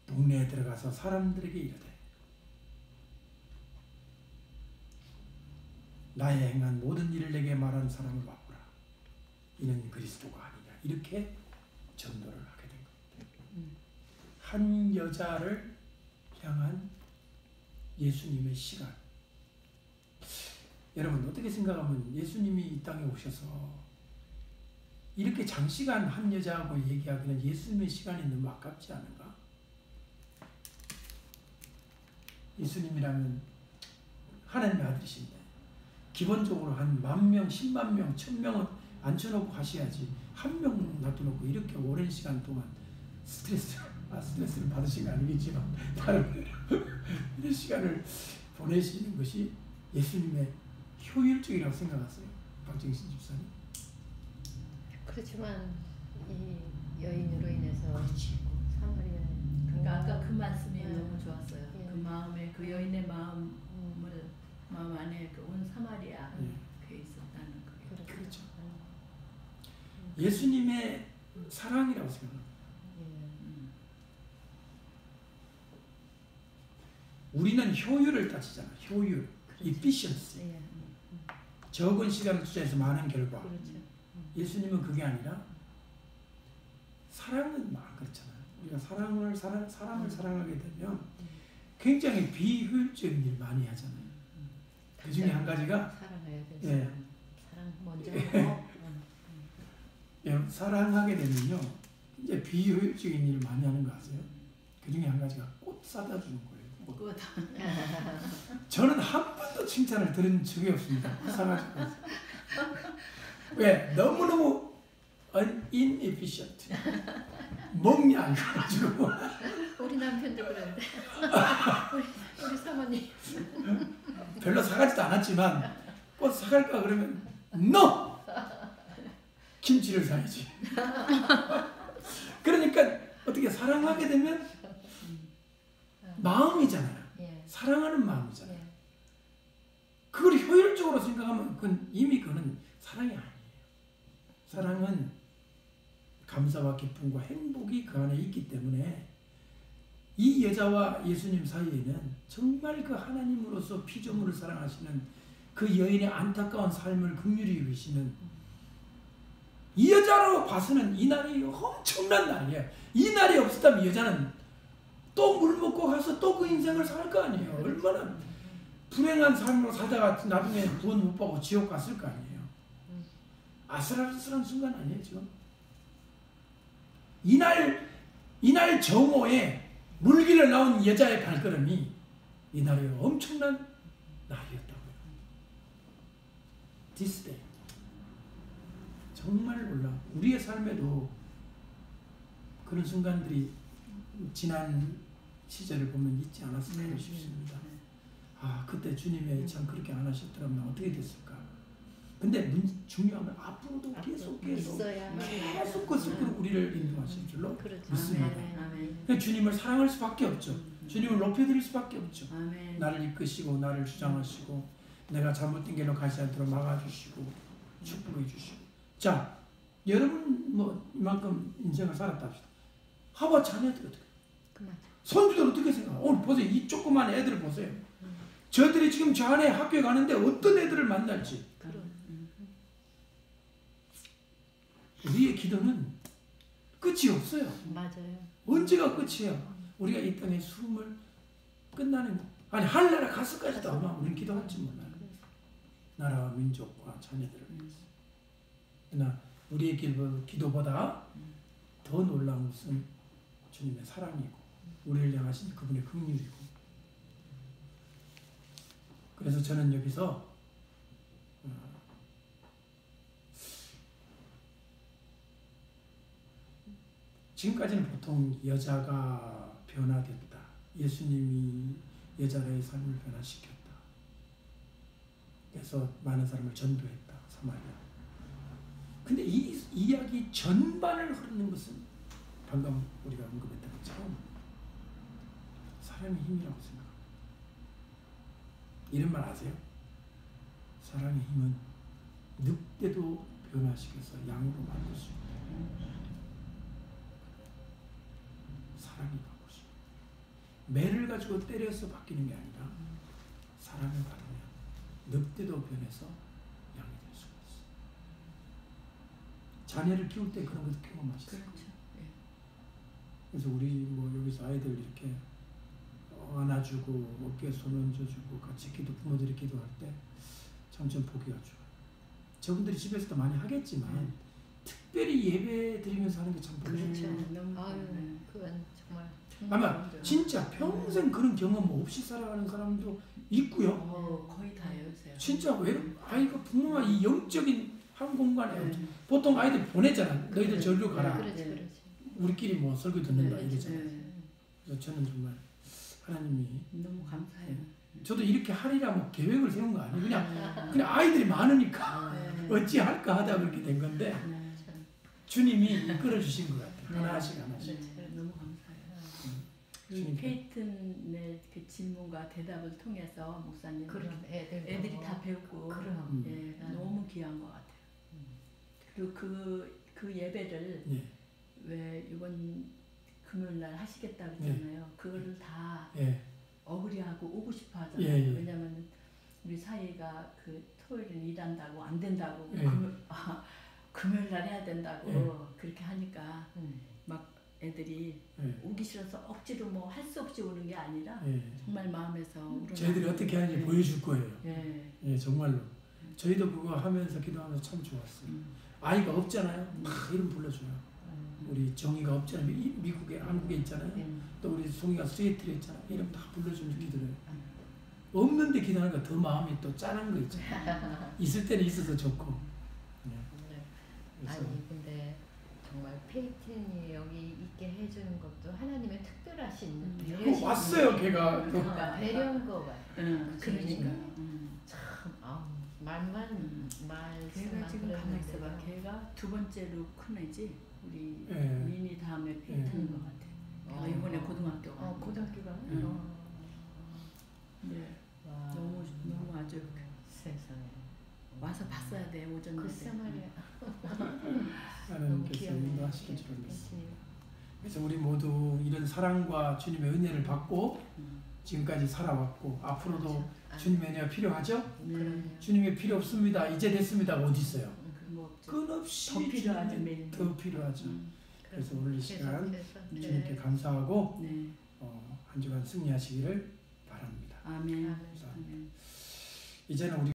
동네에 들어가서 사람들에게 이르되 나의 행한 모든 일을 내게 말하는 사람을 바꾸라. 이는 그리스도가 아니냐. 이렇게 전도를 하게 된 겁니다. 한 여자를 향한 예수님의 시간. 여러분 어떻게 생각하면 예수님이 이 땅에 오셔서 이렇게 장시간 한 여자하고 얘기하기는 예수님의 시간이 너무 아깝지 않은가? 예수님이라면 하나님의 아들이신데 기본적으로 한 10,000명, 100,000명, 10,000명은 앉혀놓고 하셔야지 한 명 놔두놓고 이렇게 오랜 시간 동안 스트레스를 받으신 거 아니겠지만 다른 이런 시간을 보내시는 것이 예수님의 효율적이라고 생각하세요? 박정신 집사님? 그렇지만 이 여인으로 인해서 그렇지. 사마리아에 그러니까 아까 그 말씀이 너무 좋았어요. 그 마음에 그 여인의 마음 안에 그 온 사마리아 그에 있었다는 거예요. 그렇죠. 예수님의 사랑이라고 생각합니다. 우리는 효율을 따지잖아. 효율, efficiency. 적은 시간을 투자해서 많은 결과. 그렇죠. 예수님은 그게 아니라 사랑은 막 그렇잖아요. 우리가 사람을 사랑하게 되면 굉장히 비효율적인 일 많이 하잖아요. 그 중에 한 가지가 사랑해야 돼. 예. 사랑 먼저 하고. 사랑하게 되면요, 이제 비효율적인 일을 많이 하는 거 아세요? 그 중에 한 가지가 꽃 사다 주는 거예요. 꽃. 저는 한 번도 칭찬을 들은 적이 없습니다. 사가지고. 왜? 너무너무 inefficient. 먹냐 이래가지고. 우리 남편도 그러는데. 우리 사모님. 별로 사가지도 않았지만 꽃 사갈까 그러면 no! 김치를 사야지. 그러니까 어떻게 사랑하게 되면 마음이잖아요. 예. 사랑하는 마음이잖아요. 예. 그걸 효율적으로 생각하면 그건 사랑이 아니에요. 사랑은 감사와 기쁨과 행복이 그 안에 있기 때문에 이 여자와 예수님 사이에는 정말 그 하나님으로서 피조물을 사랑하시는 그 여인의 안타까운 삶을 긍휼히 여기시는 이 여자로 봐서는 이 날이 엄청난 날이에요. 이 날이 없었다면 이 여자는 또 물 먹고 가서 또 그 인생을 살 거 아니에요. 얼마나 불행한 삶으로 살다가 나중에 구원 못 받고 지옥 갔을 거 아니에요. 아슬아슬한 순간 아니에요, 지금? 이날 정오에 물길을 나온 여자의 발걸음이 이날이 엄청난 날이었다고요. This day. 정말 몰라. 우리의 삶에도 그런 순간들이 지난 시절을 보면 있지 않았을까 싶습니다. 아, 그때 주님이 참 그렇게 안 하셨더라면 어떻게 됐을까? 근데 중요한 건 앞으로도 계속 그것을 우리를 인도하실 줄로 그렇죠. 믿습니다. 그러니까 주님을 사랑할 수밖에 없죠. 주님을 높여드릴 수밖에 없죠. 나를 이끄시고 나를 주장하시고 내가 잘못된 길로 가지 않도록 막아주시고 축복해 주시고. 자, 여러분 뭐 이만큼 인생을 살았다 합시다. 하와 자녀들 어떻게? 손주들 어떻게 생각해요? 오늘 보세요. 이 조그만 애들 보세요. 저들이 지금 저 안에 학교에 가는데 어떤 애들을 만날지. 우리의 기도는 끝이 없어요. 맞아요. 언제가 끝이에요? 우리가 이 땅에 숨을 끝나는 거. 아니 하늘나라 가서까지도 아마 우리는 기도할지 몰라요. 나라와 민족과 자녀들을 위해서. 그러나 우리의 기도보다 더 놀라운 것은 주님의 사랑이고 우리를 향하신 그분의 긍휼이고. 그래서 저는 여기서 지금까지는 보통 여자가 변화됐다. 예수님이 여자의 삶을 변화시켰다. 그래서 많은 사람을 전도했다. 사마리아. 근데 이 이야기 전반을 흐르는 것은 방금 우리가 언급했던 것처럼 사랑의 힘이라고 생각합니다. 이런 말 아세요? 사랑의 힘은 늑대도 변화시켜서 양으로 만들 수 있다. 사랑이 바꾸시. 매를 가지고 때려서 바뀌는 게 아니라 사랑을 받으면 늑대도 변해서 양이 될 수가 있어. 자녀를 키울 때 그런 것도 경험하시죠. 그렇죠. 네. 그래서 우리 뭐 여기서 아이들 이렇게 안아주고 어깨에 손 얹어주고 같이 부모들이 기도할 때 참 보기가 좋아요. 저분들이 집에서도 많이 하겠지만 특별히 예배 드리면서 하는 게 참 보기 그렇죠. 좋아요. 아유, 그건 정말. 아마 진짜 평생 그런 경험 없이 살아가는 사람도 있고요. 거의 다예요. 진짜 왜 아이가 부모가 이 영적인 한 공간에 보통 아이들 보내잖아. 너희들 저리로 가라. 그렇지. 우리끼리 뭐 설교 듣는다 이러잖아요. 그래서 저는 정말 하나님이 너무 감사해요. 저도 이렇게 하리라 뭐 계획을 세운 거 아니에요. 그냥 아이들이 많으니까 어찌할까 하다 그렇게 된 건데 주님이 이끌어 주신 것 같아요. 하나씩 하나씩. 너무 감사해요. 주님께. 페이튼의 그 질문과 대답을 통해서 목사님 그런 애들이 다 배우고 그럼. 예, 너무 귀한 것 같아요. 그리고 그 예배를 예. 왜 이번 금요일 날 하시겠다고 그랬잖아요. 그거를 다 예. 어그리하고 오고 싶어 하잖아요. 예, 예. 왜냐면 우리 사이가 그 토요일은 일한다고 안 된다고 예. 금요일 날 해야 된다고 예. 그렇게 하니까 막 애들이 예. 오기 싫어서 억지로 뭐 할 수 없이 오는 게 아니라 예. 정말 마음에서 우러나는 저희들이 어떻게 하는지 보여줄 거예요. 예. 예, 정말로. 저희도 그거 하면서 기도하면서 참 좋았어요. 아이가 없잖아요. 막 이름 불러줘요. 우리 정이가 없잖아요. 미국에, 한국에 있잖아요. 또 우리 송이가 스웨이트에 있잖아요. 이름 다 불러주면서 기도해요. 없는데 기도하니까 더 마음이 또 짠한 거 있잖아요. 있을 때는 있어서 좋고. 예. 그래서 아니 근데 정말 페이튼이 여기 있게 해주는 것도 하나님의 특별하신 배려심. 왔어요, 걔가. 그러니까. 배려인 거 같아요. 그러니까. 참 말만 걔가 지금 그랬는데도. 가만히 있어봐. 걔가 두 번째로 큰 애지. 우리 예. 민이 다음에 페이튼인 것 같아. 걔가 이번에 고등학교 가. 고등학교가. 네. 와. 너무 아주 세상에. 와서 봤어야 돼 오전 글쎄 말이야. 하나님께서 인도하시길 줄 믿습니다. 그래서 우리 모두 이런 사랑과 주님의 은혜를 받고 지금까지 살아왔고 앞으로도 주님의 은혜가 필요하죠? 네. 주님의 필요 없습니다. 이제 됐습니다. 어디 있어요? 뭐 없죠. 끊없이 더 필요하죠, 주님의 매일. 더 필요하죠. 그래서 오늘 이 시간 계속해서. 주님께 감사하고 네. 한 주간 승리하시기를 바랍니다. 아멘. 아멘. 아멘. 이제는 우리